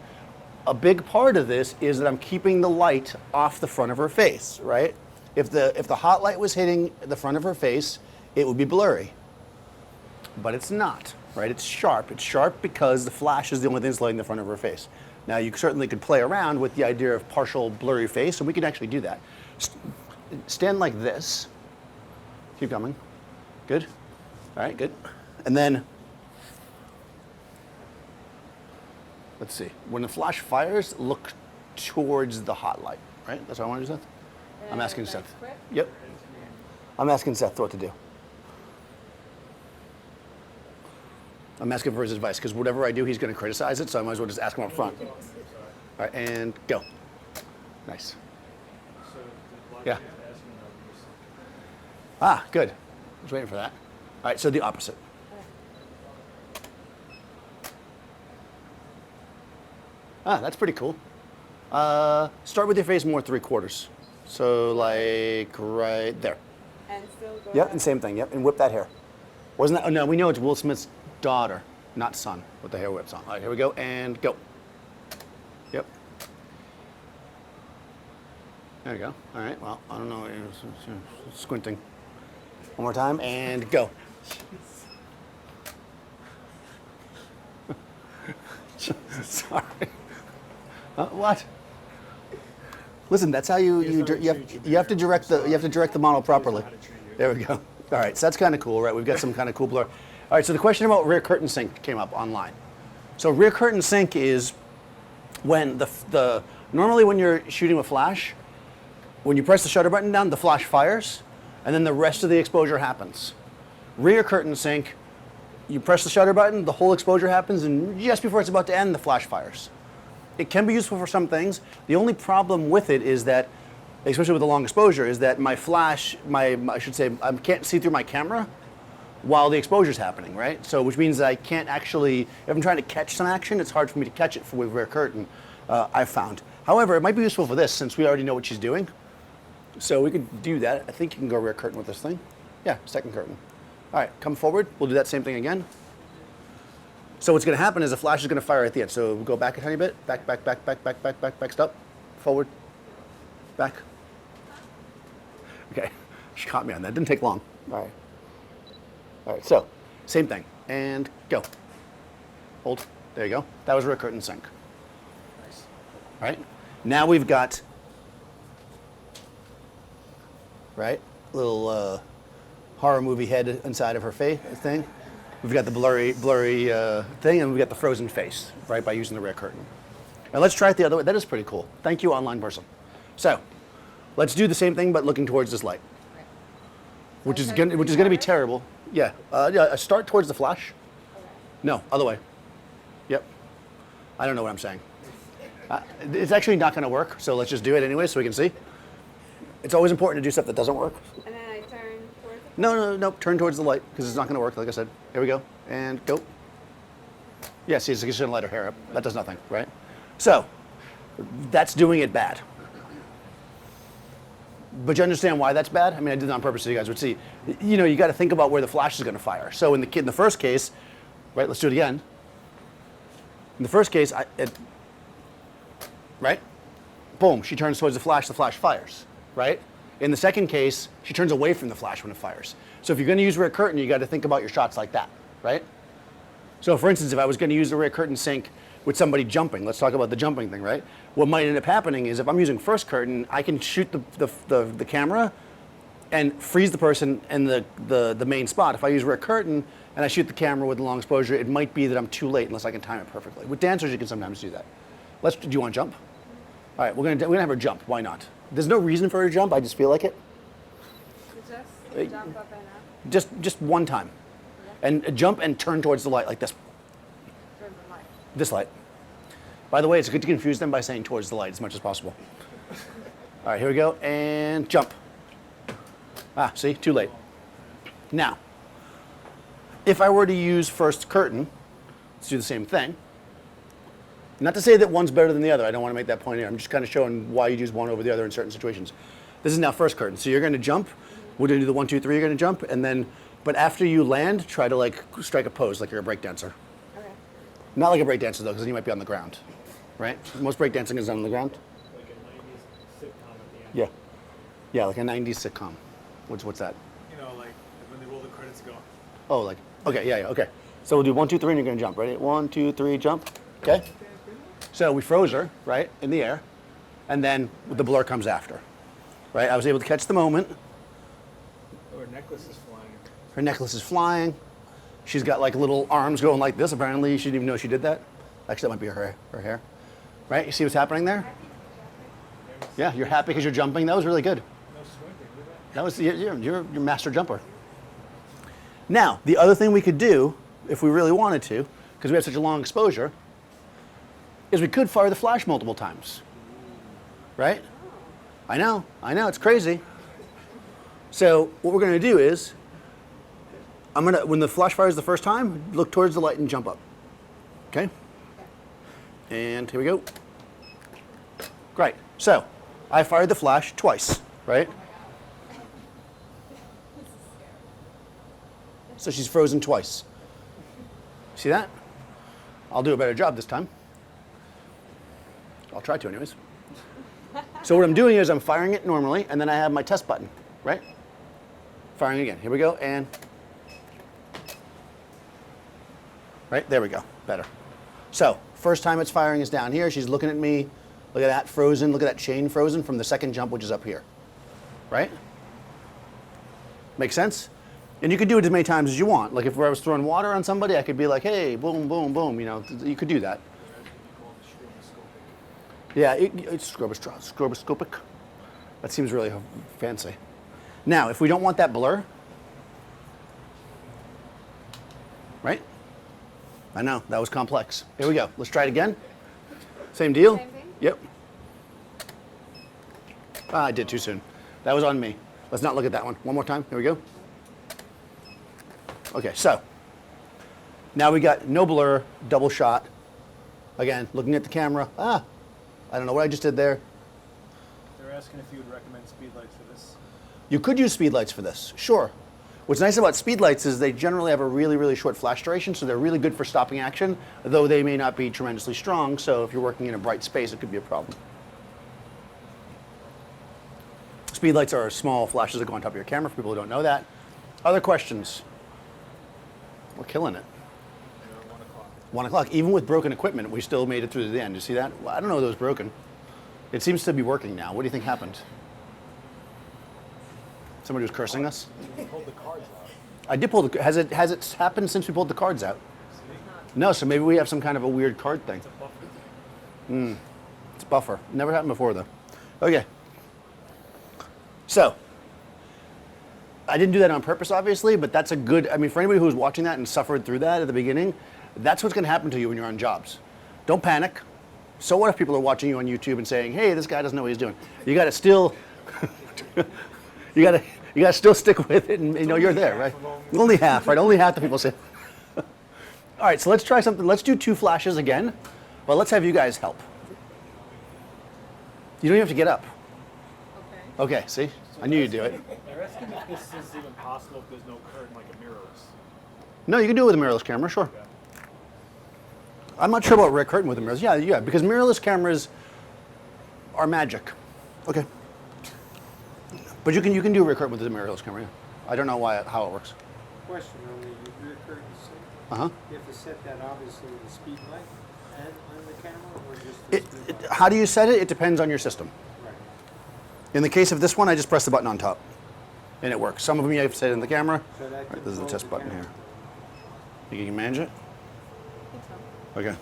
Speaker 2: A big part of this is that I'm keeping the light off the front of her face, right? If the hot light was hitting the front of her face, it would be blurry. But it's not, right? It's sharp. It's sharp because the flash is the only thing that's lighting the front of her face. Now you certainly could play around with the idea of partial blurry face, and we can actually do that. Stand like this. Keep coming. Good. All right, good. And then, let's see. When the flash fires, look towards the hot light, right? That's what I want to do, Seth? I'm asking Seth.
Speaker 1: Quick?
Speaker 2: Yep. I'm asking Seth what to do. I'm asking for his advice, because whatever I do, he's going to criticize it, so I might as well just ask him up front. All right, and go. Nice. Yeah. Ah, good. I was waiting for that. All right, so the opposite. Ah, that's pretty cool. Start with your face more 3/4. So like right there.
Speaker 1: And still go
Speaker 2: Yep,
Speaker 1: up.
Speaker 2: and same thing, yep, and whip that hair. Wasn't that, oh no, we know it's Will Smith's daughter, not son, with the hair whips on. All right, here we go, and go. Yep. There we go. All right, well, I don't know, squinting. One more time, and go. Sorry. What? Listen, that's how you have to direct the model properly. There we go. All right, so that's kind of cool, right? We've got some kind of cool blur. All right, so the question about rear curtain sync came up online. So rear curtain sync is when normally when you're shooting with flash, when you press the shutter button down, the flash fires, and then the rest of the exposure happens. Rear curtain sync, you press the shutter button, the whole exposure happens, and just before it's about to end, the flash fires. It can be useful for some things. The only problem with it is that, especially with the long exposure, is that my flash, I should say, I can't see through my camera while the exposure's happening, right? So, which means that I can't actually, if I'm trying to catch some action, it's hard for me to catch it with rear curtain, I've found. However, it might be useful for this since we already know what she's doing. So we could do that. I think you can go rear curtain with this thing. Yeah, second curtain. All right, come forward. We'll do that same thing again. So what's going to happen is the flash is going to fire at the end. So we'll go back a tiny bit. Back, stop. Forward. Back. Okay, she caught me on that. Didn't take long. All right. All right, so same thing. And go. Hold. There you go. That was rear curtain sync. Nice. All right. Now we've got, right, little horror movie head inside of her face thing. We've got the blurry thing, and we've got the frozen face, right, by using the rear curtain. And let's try it the other way. That is pretty cool. Thank you, online person. So, let's do the same thing, but looking towards this light, which is going to be terrible. Yeah, start towards the flash.
Speaker 1: Okay.
Speaker 2: No, other way. Yep. I don't know what I'm saying. It's actually not going to work, so let's just do it anyway so we can see. It's always important to do stuff that doesn't work.
Speaker 1: And then I turn towards the
Speaker 2: No, turn towards the light, because it's not going to work, like I said. Here we go, and go. Yeah, see, it's going to light her hair up. That does nothing, right? So, that's doing it bad. But you understand why that's bad? I mean, I did it on purpose so you guys would see. You know, you got to think about where the flash is going to fire. So in the first case, right, let's do it again. In the first case, right? Boom, she turns towards the flash fires, right? In the second case, she turns away from the flash when it fires. So if you're going to use rear curtain, you got to think about your shots like that, right? So for instance, if I was going to use the rear curtain sync with somebody jumping, let's talk about the jumping thing, right? What might end up happening is if I'm using first curtain, I can shoot the camera and freeze the person in the main spot. If I use rear curtain and I shoot the camera with the long exposure, it might be that I'm too late unless I can time it perfectly. With dancers, you can sometimes do that. Do you want to jump? All right, we're gonna have her jump. Why not? There's no reason for her to jump. I just feel like it.
Speaker 1: Just jump up and up.
Speaker 2: Just one time, and jump and turn towards the light like this.
Speaker 1: Turn the light.
Speaker 2: This light. By the way, it's good to confuse them by saying towards the light as much as possible. All right, here we go, and jump. Ah, see, too late. Now, if I were to use first curtain, let's do the same thing. Not to say that one's better than the other. I don't want to make that point here. I'm just kind of showing why you use one over the other in certain situations. This is now first curtain. So you're going to jump. We're going to do the 1, 2, 3. You're going to jump, and then, but after you land, try to like strike a pose like you're a breakdancer.
Speaker 1: Okay.
Speaker 2: Not like a breakdancer though, because then you might be on the ground, right? Most breakdancing is done on the ground.
Speaker 3: Like a 90s sitcom at the end.
Speaker 2: Yeah. Yeah, like a 90s sitcom. What's that?
Speaker 3: You know, like when they roll the credits go.
Speaker 2: Oh, like, okay, yeah, okay. So we'll do 1, 2, 3, and you're gonna jump. Ready? 1, 2, 3, jump. Okay? So we froze her, right, in the air, and then the blur comes after, right? I was able to catch the moment.
Speaker 3: Oh, her necklace is flying.
Speaker 2: Her necklace is flying. She's got like little arms going like this. Apparently, she didn't even know she did that. Actually, that might be her hair. Right? You see what's happening there? Yeah, you're happy because you're jumping. That was really good.
Speaker 3: No swimming, look at
Speaker 2: That was you're master jumper. Now, the other thing we could do, if we really wanted to, because we have such a long exposure, is we could fire the flash multiple times. Right? I know, it's crazy. So what we're going to do is, when the flash fires the first time, look towards the light and jump up. Okay? And here we go. Great. So I fired the flash twice, right? So she's frozen twice. See that? I'll do a better job this time. I'll try to anyways. So what I'm doing is I'm firing it normally, and then I have my test button, right? Firing again. Here we go, and right, there we go, better. So first time it's firing is down here. She's looking at me. Look at that frozen. Look at that chain frozen from the second jump, which is up here, right? Make sense? And you could do it as many times as you want. Like if I was throwing water on somebody, I could be like, hey, boom, boom, boom. You know, you could do that. Yeah, it's stroboscopic. That seems really fancy. Now, if we don't want that blur, right? I know, that was complex. Here we go. Let's try it again. Same deal?
Speaker 1: Same thing?
Speaker 2: Yep. I did too soon. That was on me. Let's not look at that one. One more time. Here we go. Okay, so now we got no blur, double shot. Again, looking at the camera. I don't know what I just did there.
Speaker 3: They're asking if you would recommend speed lights for this.
Speaker 2: You could use speed lights for this, sure. What's nice about speed lights is they generally have a really, really short flash duration, so they're really good for stopping action, though they may not be tremendously strong, so if you're working in a bright space, it could be a problem. Speed lights are small flashes that go on top of your camera, for people who don't know that. Other questions? We're killing it. 1 o'clock. Even with broken equipment, we still made it through to the end. You see that? Well, I don't know if it was broken. It seems to be working now. What do you think happened? Somebody was cursing us?
Speaker 3: You pulled the cards out.
Speaker 2: I did pull the. Has it happened since we pulled the cards out? No. So maybe we have some kind of a weird card thing. It's buffer. Never happened before though. Okay. So I didn't do that on purpose, obviously, but that's a good. I mean, for anybody who's watching that and suffered through that at the beginning, that's what's going to happen to you when you're on jobs. Don't panic. So what if people are watching you on YouTube and saying, "Hey, this guy doesn't know what he's doing"? You got to still. You gotta still stick with it, and you know you're there, right? Only half, right? Only half the people say. All right, so let's try something. Let's do 2 flashes again, but let's have you guys help. You don't even have to get up.
Speaker 1: Okay.
Speaker 2: Okay, see? I knew you'd do it.
Speaker 3: They're asking if this is even possible if there's no curtain like a mirrorless.
Speaker 2: No, you can do it with a mirrorless camera, sure. I'm not sure about red curtain with a mirrorless. Yeah, because mirrorless cameras are magic. Okay. But you can do a rear curtain with the mirrorless camera. Yeah. I don't know how it works.
Speaker 4: Question on the rear curtain set. You have to set that obviously with the speed light and on the camera, or just the speed light?
Speaker 2: How do you set it? It depends on your system.
Speaker 4: Right.
Speaker 2: In the case of this one, I just press the button on top, and it works. Some of them you have to set it in the camera.
Speaker 4: So that
Speaker 2: Right, this is the
Speaker 4: controls
Speaker 2: test button
Speaker 4: camera.
Speaker 2: here. Think you can manage it?
Speaker 1: I think so.
Speaker 2: Okay.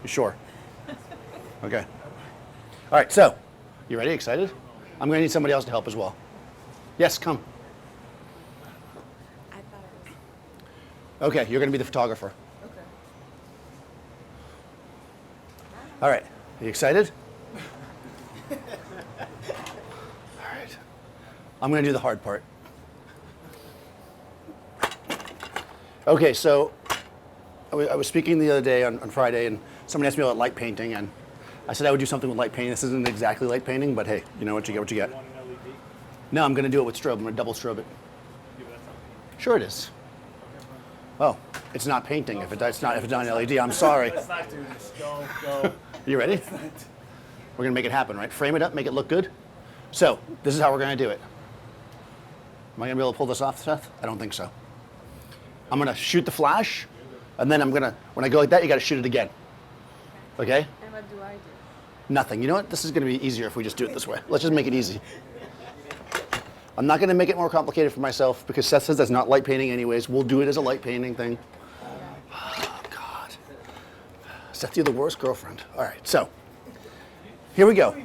Speaker 2: You sure? Okay. All right, so, you ready? Excited? I'm going to need somebody else to help as well. Yes, come.
Speaker 1: I thought it was.
Speaker 2: Okay, you're going to be the photographer.
Speaker 1: Okay.
Speaker 2: All right, are you excited? All right. I'm going to do the hard part. Okay, so I was speaking the other day on Friday, and somebody asked me about light painting, and I said I would do something with light painting. This isn't exactly light painting, but hey, you know what you get, what you get.
Speaker 3: You want an LED?
Speaker 2: No, I'm going to do it with strobe. I'm going to double strobe it.
Speaker 3: Yeah, but that's not.
Speaker 2: Sure it is. Oh, it's not painting if it's not an LED. I'm sorry.
Speaker 3: Let's not do this. Go.
Speaker 2: You ready? We're going to make it happen, right? Frame it up, make it look good. So, this is how we're going to do it. Am I going to be able to pull this off, Seth? I don't think so. I'm going to shoot the flash, and then when I go like that, you got to shoot it again. Okay?
Speaker 1: And what do I do?
Speaker 2: Nothing. You know what? This is going to be easier if we just do it this way. Let's just make it easy. I'm not going to make it more complicated for myself because Seth says that's not light painting anyways. We'll do it as a light painting thing. Oh, God. Seth, you're the worst girlfriend. All right, so here we go.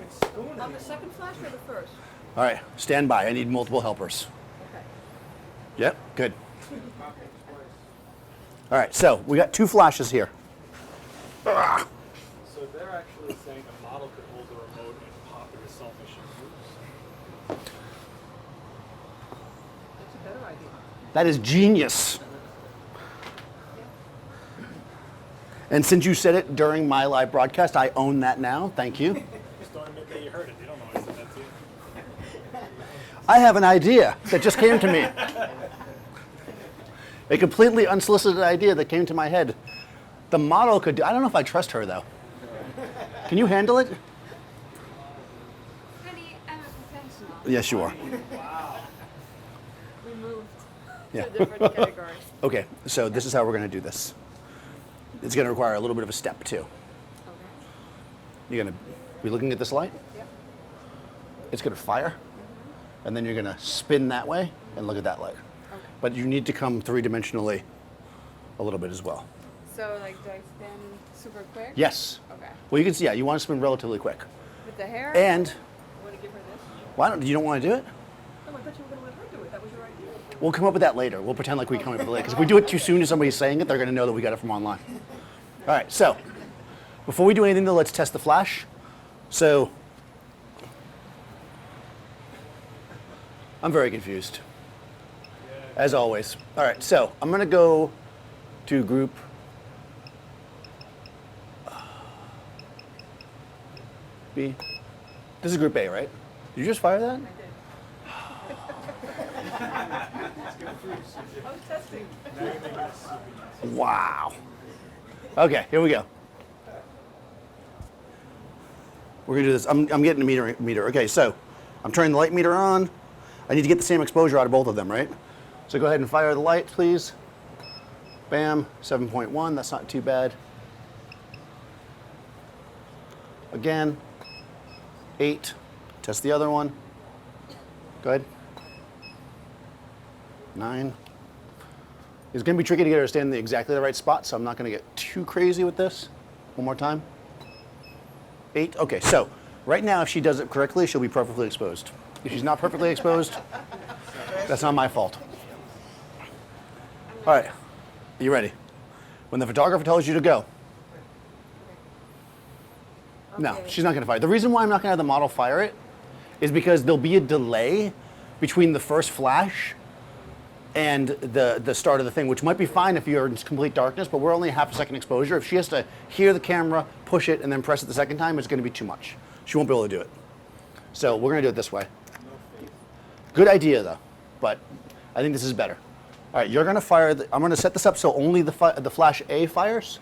Speaker 1: On the second flash or the first?
Speaker 2: All right, stand by. I need multiple helpers.
Speaker 1: Okay.
Speaker 2: Yep, good. All right, so we got 2 flashes here.
Speaker 3: So they're actually saying the model could hold the remote and pop it yourself as she moves.
Speaker 1: That's a better idea.
Speaker 2: That is genius. And since you said it during my live broadcast, I own that now. Thank you.
Speaker 3: Just don't admit that you heard it. You don't know I said that to you.
Speaker 2: I have an idea that just came to me. A completely unsolicited idea that came to my head. The model could do, I don't know if I trust her though. Can you handle it?
Speaker 1: Honey, I'm a professional.
Speaker 2: Yes, you are.
Speaker 1: We moved
Speaker 2: Yeah.
Speaker 1: to different categories.
Speaker 2: Okay, so this is how we're going to do this. It's going to require a little bit of a step too.
Speaker 1: Okay.
Speaker 2: You're going to be looking at this light.
Speaker 1: Yep.
Speaker 2: It's going to fire. And then you're going to spin that way and look at that light.
Speaker 1: Okay.
Speaker 2: But you need to come 3-dimensionally a little bit as well.
Speaker 1: So, like, do I spin super quick?
Speaker 2: Yes.
Speaker 1: Okay.
Speaker 2: Well, you can see, yeah, you want to spin relatively quick.
Speaker 1: With the hair?
Speaker 2: And
Speaker 1: You want to give her this?
Speaker 2: why don't you don't want to do it?
Speaker 1: No, I thought you were going to let her do it. That was your idea.
Speaker 2: We'll come up with that later. We'll pretend like we come up with it later. Because if we do it too soon to somebody saying it, they're going to know that we got it from online. All right, so before we do anything though, let's test the flash. So I'm very confused, as always. All right, so I'm going to go to group B. This is group A, right? Did you just fire that?
Speaker 1: I was testing.
Speaker 2: Wow. Okay, here we go. We're gonna do this. I'm getting the meter. Okay, so I'm turning the light meter on. I need to get the same exposure out of both of them, right? So go ahead and fire the light, please. Bam, 7.1, that's not too bad. Again, 8. Test the other one. Go ahead. 9. It's going to be tricky to get her to stand in exactly the right spot, so I'm not going to get too crazy with this. One more time. 8. Okay, so right now, if she does it correctly, she'll be perfectly exposed. If she's not perfectly exposed, that's not my fault. All right, are you ready? When the photographer tells you to go. No,
Speaker 1: Okay.
Speaker 2: she's not going to fire. The reason why I'm not going to have the model fire it is because there'll be a delay between the first flash and the start of the thing, which might be fine if you're in complete darkness, but we're only half a second exposure. If she has to hear the camera, push it, and then press it the second time, it's going to be too much. She won't be able to do it. So we're going to do it this way. Good idea, though, but I think this is better. All right, you're going to fire. I'm going to set this up so only the flash A fires.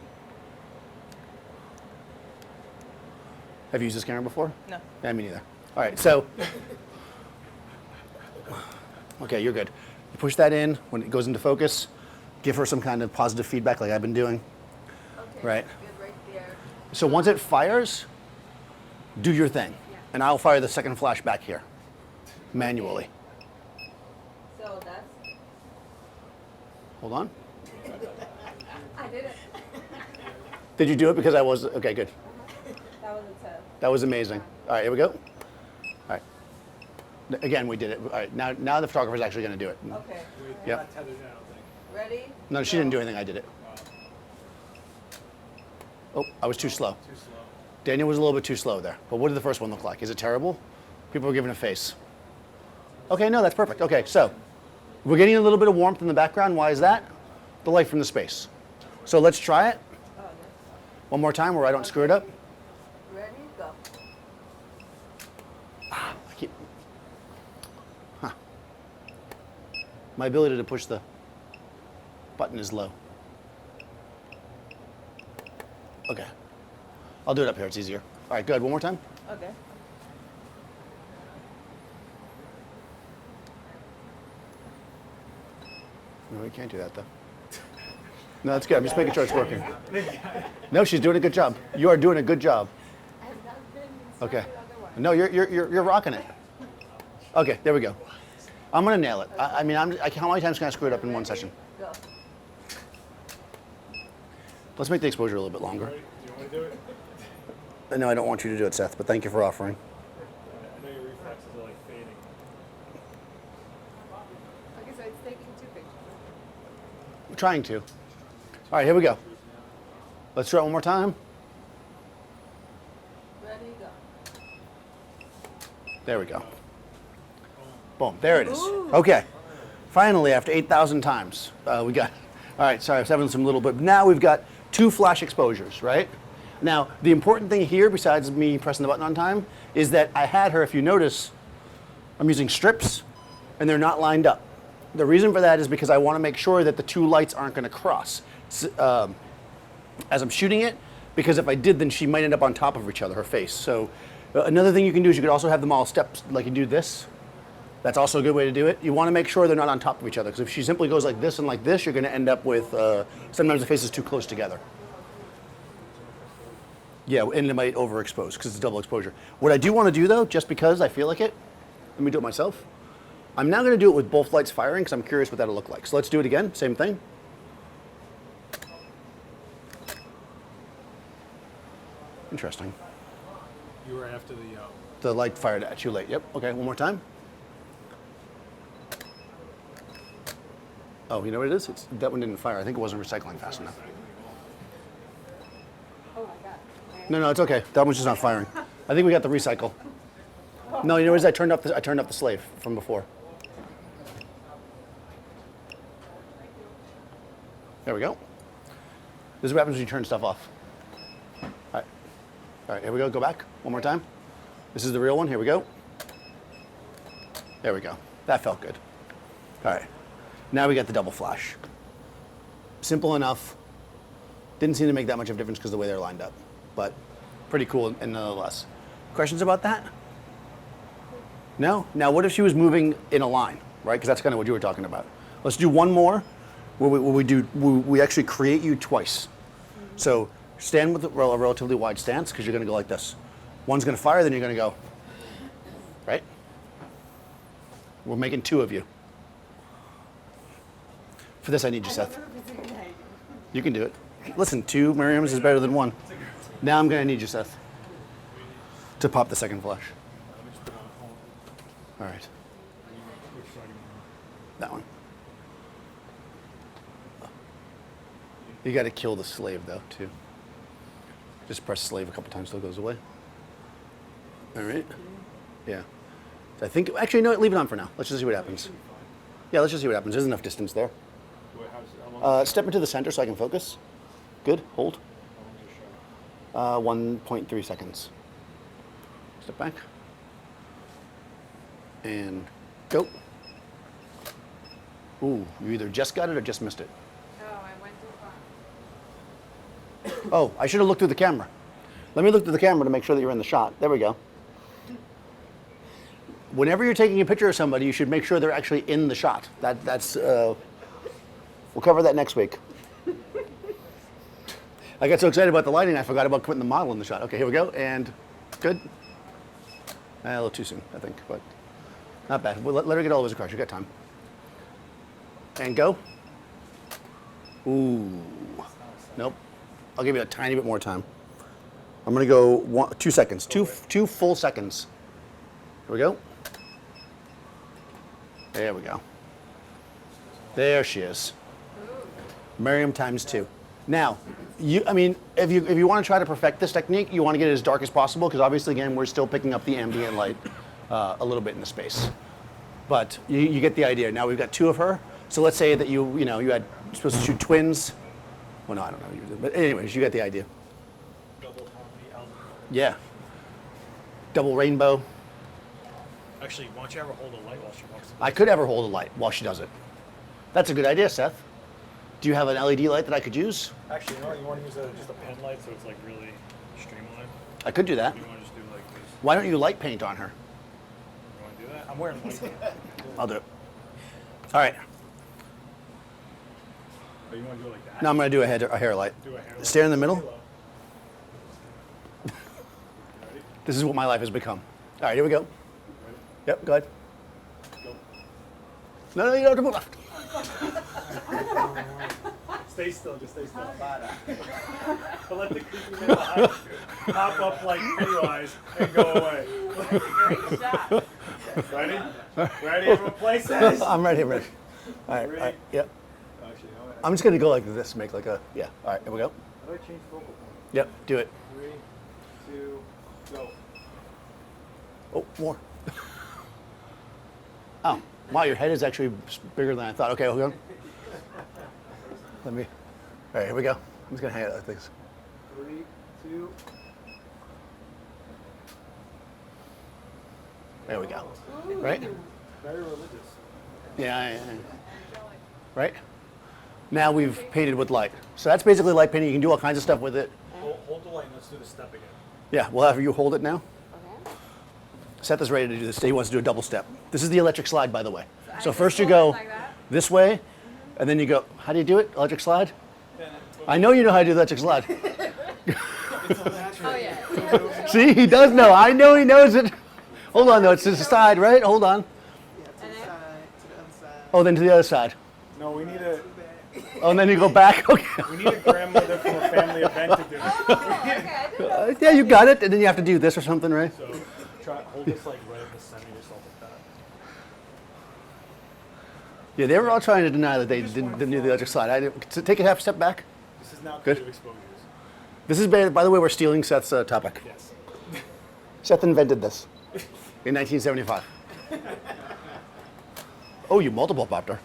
Speaker 2: Have you used this camera before?
Speaker 1: No.
Speaker 2: Yeah, me neither. All right, so, okay, you're good. You push that in when it goes into focus. Give her some kind of positive feedback like I've been doing.
Speaker 1: Okay.
Speaker 2: Right.
Speaker 1: Good right there.
Speaker 2: So once it fires, do your thing.
Speaker 1: Yeah.
Speaker 2: And I'll fire the second flash back here, manually.
Speaker 1: So that's.
Speaker 2: Hold on.
Speaker 1: I did it.
Speaker 2: Did you do it because I was, okay, good.
Speaker 1: That was a test.
Speaker 2: That was amazing. All right, here we go. All right. Again, we did it. All right, now the photographer's actually going to do it.
Speaker 1: Okay.
Speaker 2: Yep.
Speaker 3: Not tethered in, I don't think.
Speaker 1: Ready?
Speaker 2: No, she didn't do anything. I did it. Oh, I was too slow.
Speaker 3: Too slow.
Speaker 2: Daniel was a little bit too slow there. But what did the first one look like? Is it terrible? People were giving a face. Okay, no, that's perfect. Okay, so we're getting a little bit of warmth in the background. Why is that? The light from the space. So let's try it
Speaker 1: Oh, yes.
Speaker 2: one more time where I don't screw it up.
Speaker 1: Ready? Go.
Speaker 2: I keep- My ability to push the button is low. Okay. I'll do it up here, it's easier. All right, good, one more time.
Speaker 1: Okay.
Speaker 2: No, we can't do that though. No, that's good, I'm just making sure it's working. No, she's doing a good job. You are doing a good job.
Speaker 1: I have not been
Speaker 2: Okay.
Speaker 1: instructed otherwise.
Speaker 2: No, you're rocking it. Okay, there we go. I'm gonna nail it. I mean, how many times can I screw it up in one session?
Speaker 1: Go.
Speaker 2: Let's make the exposure a little bit longer.
Speaker 3: Do you want me to do it?
Speaker 2: No, I don't want you to do it, Seth, but thank you for offering.
Speaker 3: I know your reflexes are like fading.
Speaker 1: Okay, so it's taking 2 pictures.
Speaker 2: I'm trying to. All right, here we go. Let's try it one more time.
Speaker 1: Ready, go.
Speaker 2: There we go. Boom, there it is. Okay, finally, after 8,000 times, we got, all right, sorry, I was having some little, but now we've got 2 flash exposures, right? Now, the important thing here, besides me pressing the button on time, is that I had her, if you notice, I'm using strips, and they're not lined up. The reason for that is because I want to make sure that the 2 lights aren't going to cross as I'm shooting it, because if I did, then she might end up on top of each other, her face. So another thing you can do is you could also have them all steps, like you do this. That's also a good way to do it. You want to make sure they're not on top of each other, because if she simply goes like this and like this, you're going to end up with, sometimes the face is too close together. Yeah, and it might overexpose because it's double exposure. What I do want to do though, just because I feel like it, let me do it myself. I'm now going to do it with both lights firing because I'm curious what that'll look like. So let's do it again, same thing. Interesting.
Speaker 3: You were after the.
Speaker 2: The light fired at you late. Yep. Okay, one more time. Oh, you know what it is? That one didn't fire. I think it wasn't recycling fast enough.
Speaker 1: Oh my God.
Speaker 2: No, it's okay. That one's just not firing. I think we got the recycle. No, you know what it is? I turned up the slave from before. There we go. This is what happens when you turn stuff off. All right, here we go. Go back one more time. This is the real one. Here we go. There we go. That felt good. All right. Now we got the double flash. Simple enough. Didn't seem to make that much of a difference because of the way they're lined up, but pretty cool and nonetheless. Questions about that? No? Now what if she was moving in a line, right? Because that's kind of what you were talking about. Let's do one more where we actually create you twice. So stand with a relatively wide stance because you're going to go like this. One's going to fire, then you're going to go, right? We're making 2 of you. For this, I need you, Seth. You can do it. Listen, 2 Miriams is better than 1. Now I'm going to need you, Seth, to pop the second flash. All right. That one. You got to kill the slave, though, too. Just press slave a couple times till it goes away. All right. Yeah. I think, actually, no, leave it on for now. Let's just see what happens. Yeah, let's just see what happens. There's enough distance there. Step into the center so I can focus. Good. Hold. 1.3 seconds. Step back. And go. Ooh, you either just got it or just missed it.
Speaker 1: Oh, I went too far.
Speaker 2: Oh, I should have looked through the camera. Let me look through the camera to make sure that you're in the shot. There we go. Whenever you're taking a picture of somebody, you should make sure they're actually in the shot. We'll cover that next week. I got so excited about the lighting, I forgot about putting the model in the shot. Okay, here we go, and good. A little too soon, I think, but not bad. We'll let her get all those across. You got time. And go. Ooh. Nope. I'll give you a tiny bit more time. I'm gonna go 2 seconds. Two full seconds. Here we go. There we go. There she is. Miriam times 2. Now, if you want to try to perfect this technique, you want to get it as dark as possible because obviously, again, we're still picking up the ambient light a little bit in the space. But you get the idea. Now we've got 2 of her. So let's say that you had supposed to shoot twins. Well, no, I don't know. But anyways, you get the idea.
Speaker 3: Double harmony album.
Speaker 2: Yeah. Double rainbow.
Speaker 3: Actually, why don't you ever hold a light while she walks?
Speaker 2: I could ever hold a light while she does it. That's a good idea, Seth. Do you have an LED light that I could use?
Speaker 3: Actually, you know what? You want to use just a pen light so it's like really streamlined?
Speaker 2: I could do that.
Speaker 3: Or you want to just do like this?
Speaker 2: Why don't you light paint on her?
Speaker 3: You want to do that? I'm wearing white.
Speaker 2: I'll do it. All right.
Speaker 3: Oh, you want to do it like that?
Speaker 2: Now I'm going to do a hair light.
Speaker 3: Do a hair light.
Speaker 2: Stare in the middle.
Speaker 3: Ready?
Speaker 2: This is what my life has become. All right, here we go.
Speaker 3: Ready?
Speaker 2: Yep, go ahead.
Speaker 3: Go.
Speaker 2: No, you don't have to move.
Speaker 3: Stay still, just stay still. But let the creepy man behind you pop up like Pennywise and go away.
Speaker 1: Great shot.
Speaker 3: Ready? Ready? Everyone play says?
Speaker 2: I'm ready, I'm ready. All right,
Speaker 3: Ready?
Speaker 2: yep.
Speaker 3: Actually, no.
Speaker 2: I'm just going to go like this, make like a, yeah. All right, here we go.
Speaker 3: How do I change focal point?
Speaker 2: Yep, do it.
Speaker 3: 3, 2, go.
Speaker 2: Oh, more. Oh, wow, your head is actually bigger than I thought. Okay, hold on. Let me, all right, here we go. I'm just going to hang it like this.
Speaker 3: 3, 2.
Speaker 2: There we go. Right?
Speaker 3: Very religious.
Speaker 2: Yeah. Right? Now we've painted with light. So that's basically light painting. You can do all kinds of stuff with it.
Speaker 3: Hold the light and let's do the step again.
Speaker 2: Yeah, we'll have you hold it now.
Speaker 1: Okay.
Speaker 2: Seth is ready to do this. He wants to do a double step. This is the electric slide, by the way.
Speaker 1: I
Speaker 2: So
Speaker 1: just
Speaker 2: first you
Speaker 1: hold it
Speaker 2: go
Speaker 1: like that?
Speaker 2: this way, and then you go, how do you do it? Electric slide? I know you know how to do the electric slide.
Speaker 1: Oh, yeah.
Speaker 2: See, he does know. I know he knows it. Hold on, though. It's to the side, right? Hold on.
Speaker 1: And then,
Speaker 2: Oh, then to the other side.
Speaker 3: No, we need a
Speaker 2: Oh, and then you go back. Okay.
Speaker 3: we need a grandmother from a family event to do it.
Speaker 1: oh, okay, I did that.
Speaker 2: Yeah, you got it. And then you have to do this or something, right?
Speaker 3: So hold this like right at the center of yourself like that.
Speaker 2: Yeah, they were all trying to deny that they didn't do the electric slide. I didn't. So take a half step back.
Speaker 3: This is now
Speaker 2: Good.
Speaker 3: creative exposures.
Speaker 2: This is, by the way, we're stealing Seth's topic.
Speaker 3: Yes.
Speaker 2: Seth invented this in 1975. Oh, you multiple popped her.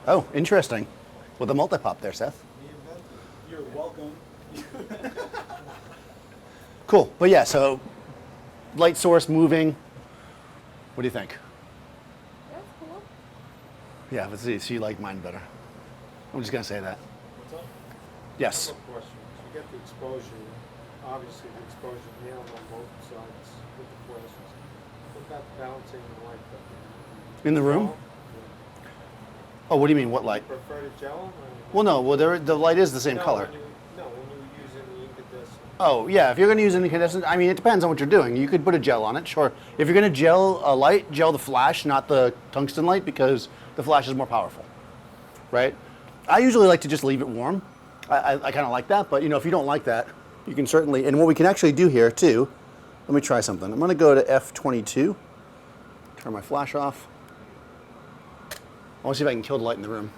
Speaker 2: Oh, interesting. With a multi-pop there, Seth.
Speaker 3: You're welcome.
Speaker 2: Cool. But yeah, so light source moving. What do you think?
Speaker 1: That's cool.
Speaker 2: Yeah, let's see. So you like mine better. I'm just going to say that.
Speaker 3: What's up?
Speaker 2: Yes.
Speaker 4: Couple questions. You get the exposure, obviously the exposure nailed on both sides with the flashes. What about balancing the light?
Speaker 2: In the room? Oh, what do you mean? What light?
Speaker 4: Prefer to gel?
Speaker 2: Well, no. Well, the light is the same color.
Speaker 4: When you use the incandescent.
Speaker 2: Oh, yeah. If you're going to use an incandescent, I mean, it depends on what you're doing. You could put a gel on it, sure. If you're going to gel a light, gel the flash, not the tungsten light, because the flash is more powerful, right? I usually like to just leave it warm. I kind of like that, but you know, if you don't like that, you can certainly. And what we can actually do here too. Let me try something. I'm going to go to F22. Turn my flash off. I want to see if I can kill the light in the room.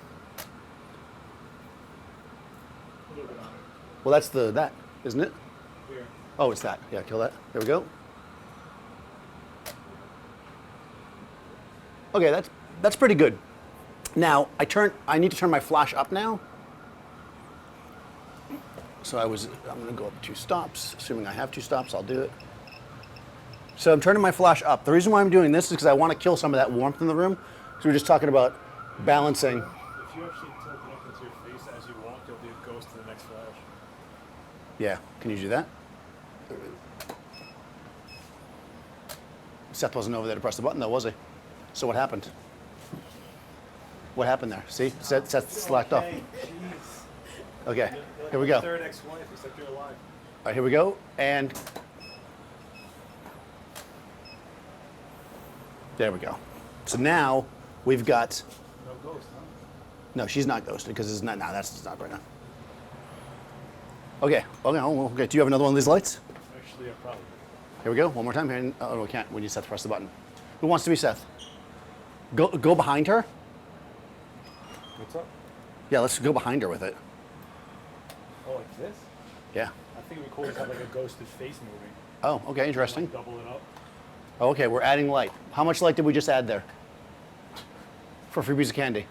Speaker 2: Well, that's that, isn't it?
Speaker 3: Here.
Speaker 2: Oh, it's that. Yeah, kill that. There we go. Okay, that's pretty good. Now, I need to turn my flash up now. So I'm going to go up 2 stops. Assuming I have 2 stops, I'll do it. So I'm turning my flash up. The reason why I'm doing this is because I want to kill some of that warmth in the room. So we're just talking about balancing.
Speaker 3: If you actually tilt it up into your face as you walk, you'll be a ghost to the next flash.
Speaker 2: Yeah, can you do that? Seth wasn't over there to press the button though, was he? So what happened? What happened there? See, Seth slacked off.
Speaker 3: Hey, jeez.
Speaker 2: Okay,
Speaker 3: You're
Speaker 2: here we
Speaker 3: like
Speaker 2: go.
Speaker 3: the third ex-wife, except you're alive.
Speaker 2: All right, here we go, and there we go. So now we've got.
Speaker 3: No ghost, huh?
Speaker 2: No, she's not ghosted because it's not. No, that's not right now. Okay. Okay. Do you have another one of these lights?
Speaker 3: Actually, yeah, probably.
Speaker 2: Here we go. One more time. Here. Oh, no, we can't. We need Seth to press the button. Who wants to be Seth? Go behind her.
Speaker 3: What's up?
Speaker 2: Yeah, let's go behind her with it.
Speaker 3: Oh, like this?
Speaker 2: Yeah.
Speaker 3: I think it'd be cool to have like a ghosted face moving.
Speaker 2: Oh, okay. Interesting.
Speaker 3: Like double it up.
Speaker 2: Okay, we're adding light. How much light did we just add there? For a free piece of candy.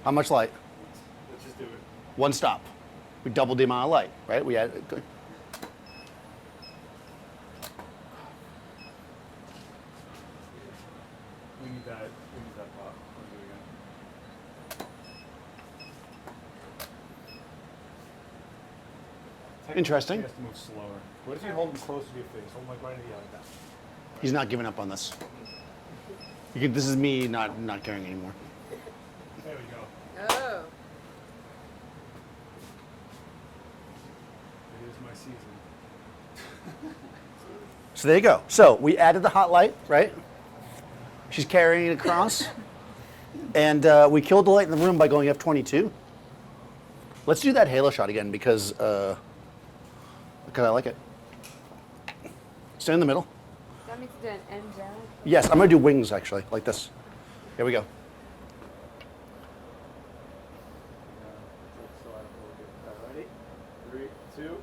Speaker 2: How much light?
Speaker 3: Let's just do it.
Speaker 2: 1 stop. We doubled the amount of light, right? We added. Good.
Speaker 3: We need that
Speaker 2: Interesting.
Speaker 3: He has to move slower. What if you hold him close to your face? Hold him like right in the eye like that.
Speaker 2: He's not giving up on this. This is me not caring anymore.
Speaker 3: There we go.
Speaker 1: Oh.
Speaker 3: It is my season.
Speaker 2: So there you go. So we added the hot light, right? She's carrying it across. And we killed the light in the room by going F22. Let's do that halo shot again because I like it. Stay in the middle.
Speaker 1: That means to do an end down.
Speaker 2: Yes, I'm going to do wings actually, like this. Here we go.
Speaker 3: So I don't ready? 3, 2.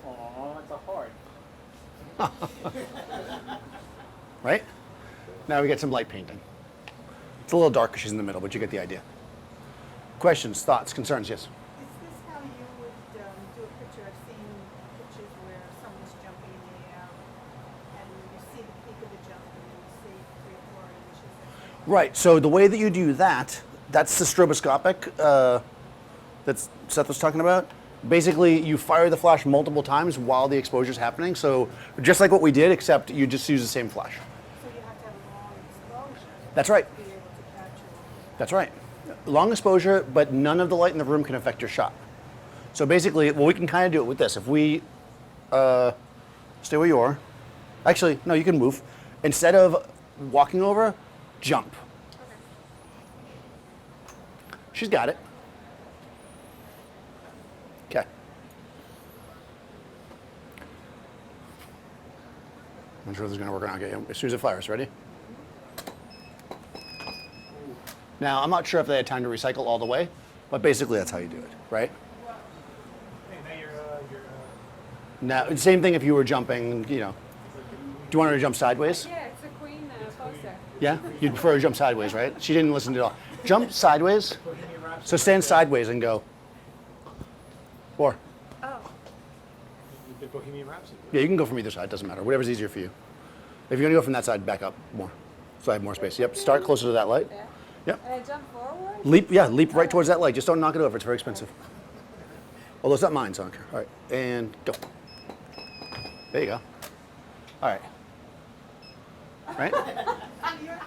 Speaker 3: Aw, it's a heart.
Speaker 2: Right? Now we get some light painting. It's a little dark because she's in the middle, but you get the idea. Questions, thoughts, concerns? Yes?
Speaker 6: Is this how you would do a picture? I've seen pictures where someone's jumping in the air and you see the peak of the jump and you see 3 or 4 inches.
Speaker 2: Right, so the way that you do that, that's the stroboscopic that Seth was talking about. Basically, you fire the flash multiple times while the exposure is happening. So just like what we did, except you just use the same flash.
Speaker 6: So you have to have a long exposure
Speaker 2: That's right.
Speaker 6: to be able to capture it.
Speaker 2: That's right. Long exposure, but none of the light in the room can affect your shot. So basically, well, we can kind of do it with this. If we stay where you are. Actually, no, you can move. Instead of walking over, jump. She's got it. Okay. I'm sure this is going to work out. Okay, as soon as it fires, ready? Now, I'm not sure if they had time to recycle all the way, but basically that's how you do it, right?
Speaker 3: Hey, now you're
Speaker 2: Now, same thing if you were jumping, you know. Do you want her to jump sideways?
Speaker 1: Yeah, it's a queen poster.
Speaker 2: Yeah? You'd prefer to jump sideways, right? She didn't listen to it all. Jump sideways. So stand sideways and go. 4.
Speaker 1: Oh.
Speaker 3: you did Bohemian Rhapsody.
Speaker 2: Yeah, you can go from either side, doesn't matter. Whatever's easier for you. If you're going to go from that side, back up more. So I have more space. Yep, start closer to that light.
Speaker 1: Yeah.
Speaker 2: Yep.
Speaker 1: And I jump forward?
Speaker 2: Leap right towards that light. Just don't knock it over. It's very expensive. Although it's not mine, so I don't care. All right, and go. There you go. All right. Right?
Speaker 6: So you're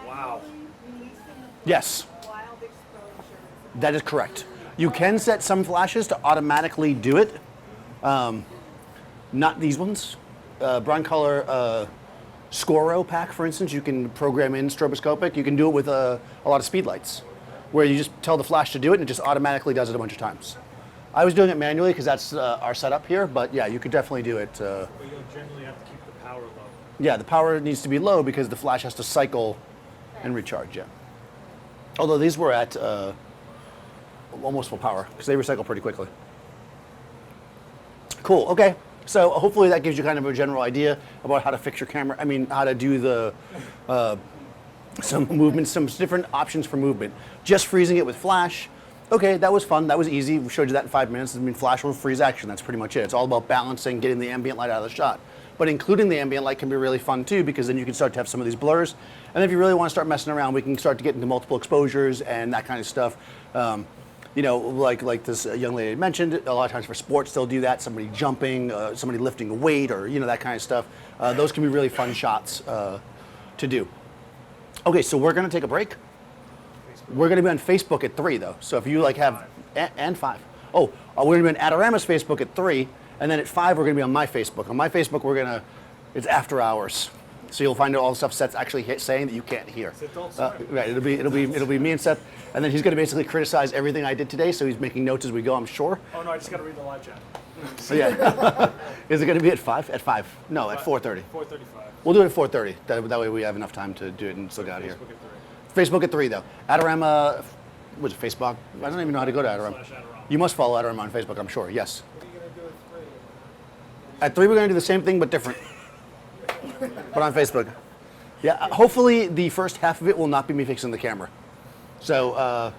Speaker 3: Wow.
Speaker 6: manually releasing
Speaker 2: Yes,
Speaker 6: the wild exposure.
Speaker 2: that is correct. You can set some flashes to automatically do it. Not these ones. Brown color Scoro pack, for instance, you can program in stroboscopic. You can do it with a lot of speed lights, where you just tell the flash to do it and it just automatically does it a bunch of times. I was doing it manually because that's our setup here, but yeah, you could definitely do it.
Speaker 3: But you'll generally have to keep the power low.
Speaker 2: Yeah, the power needs to be low because the flash has to cycle and recharge, yeah. Although these were at almost full power because they recycle pretty quickly. Cool, okay. So hopefully that gives you kind of a general idea about how to fix your camera. I mean, how to do the some movement, some different options for movement. Just freezing it with flash. Okay, that was fun. That was easy. We showed you that in 5 minutes. I mean, flash will freeze action. That's pretty much it. It's all about balancing, getting the ambient light out of the shot. But including the ambient light can be really fun too, because then you can start to have some of these blurs. And then if you really want to start messing around, we can start to get into multiple exposures and that kind of stuff. You know, like this young lady mentioned, a lot of times for sports they'll do that. Somebody jumping, somebody lifting a weight, or you know, that kind of stuff. Those can be really fun shots to do. Okay, so we're going to take a break. We're going to be on Facebook at 3 though. So if you like have and 5. Oh, we're going to be on Adorama's Facebook at 3, and then at 5 we're going to be on my Facebook. On my Facebook it's after hours. So you'll find out all the stuff Seth's actually saying that you can't hear. Right, it'll be me and Seth, and then he's going to basically criticize everything I did today. So he's making notes as we go, I'm sure.
Speaker 3: Oh no, I just got to read the live chat.
Speaker 2: So yeah, is it going to be at 5? At 5? No, at 4:30.
Speaker 3: 4:35.
Speaker 2: We'll do it at 4:30. That way we have enough time to do it and still get out of here.
Speaker 3: Facebook at 3.
Speaker 2: Facebook at 3 though. Adorama, what's it? Facebook? I don't even know how to go to Adorama.
Speaker 3: /Adorama.
Speaker 2: You must follow Adorama on Facebook, I'm sure. Yes.
Speaker 4: What are you going to do at 3?
Speaker 2: At 3 we're going to do the same thing but different. But on Facebook. Yeah, hopefully the first half of it will not be me fixing the camera. So,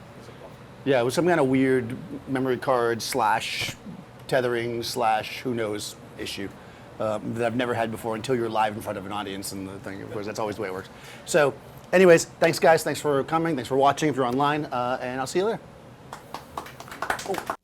Speaker 2: yeah, it was some kind of weird memory card / tethering / who knows issue that I've never had before until you're live in front of an audience and the thing. Of course, that's always the way it works. So, anyways, thanks guys. Thanks for coming. Thanks for watching if you're online. And I'll see you later. Oh.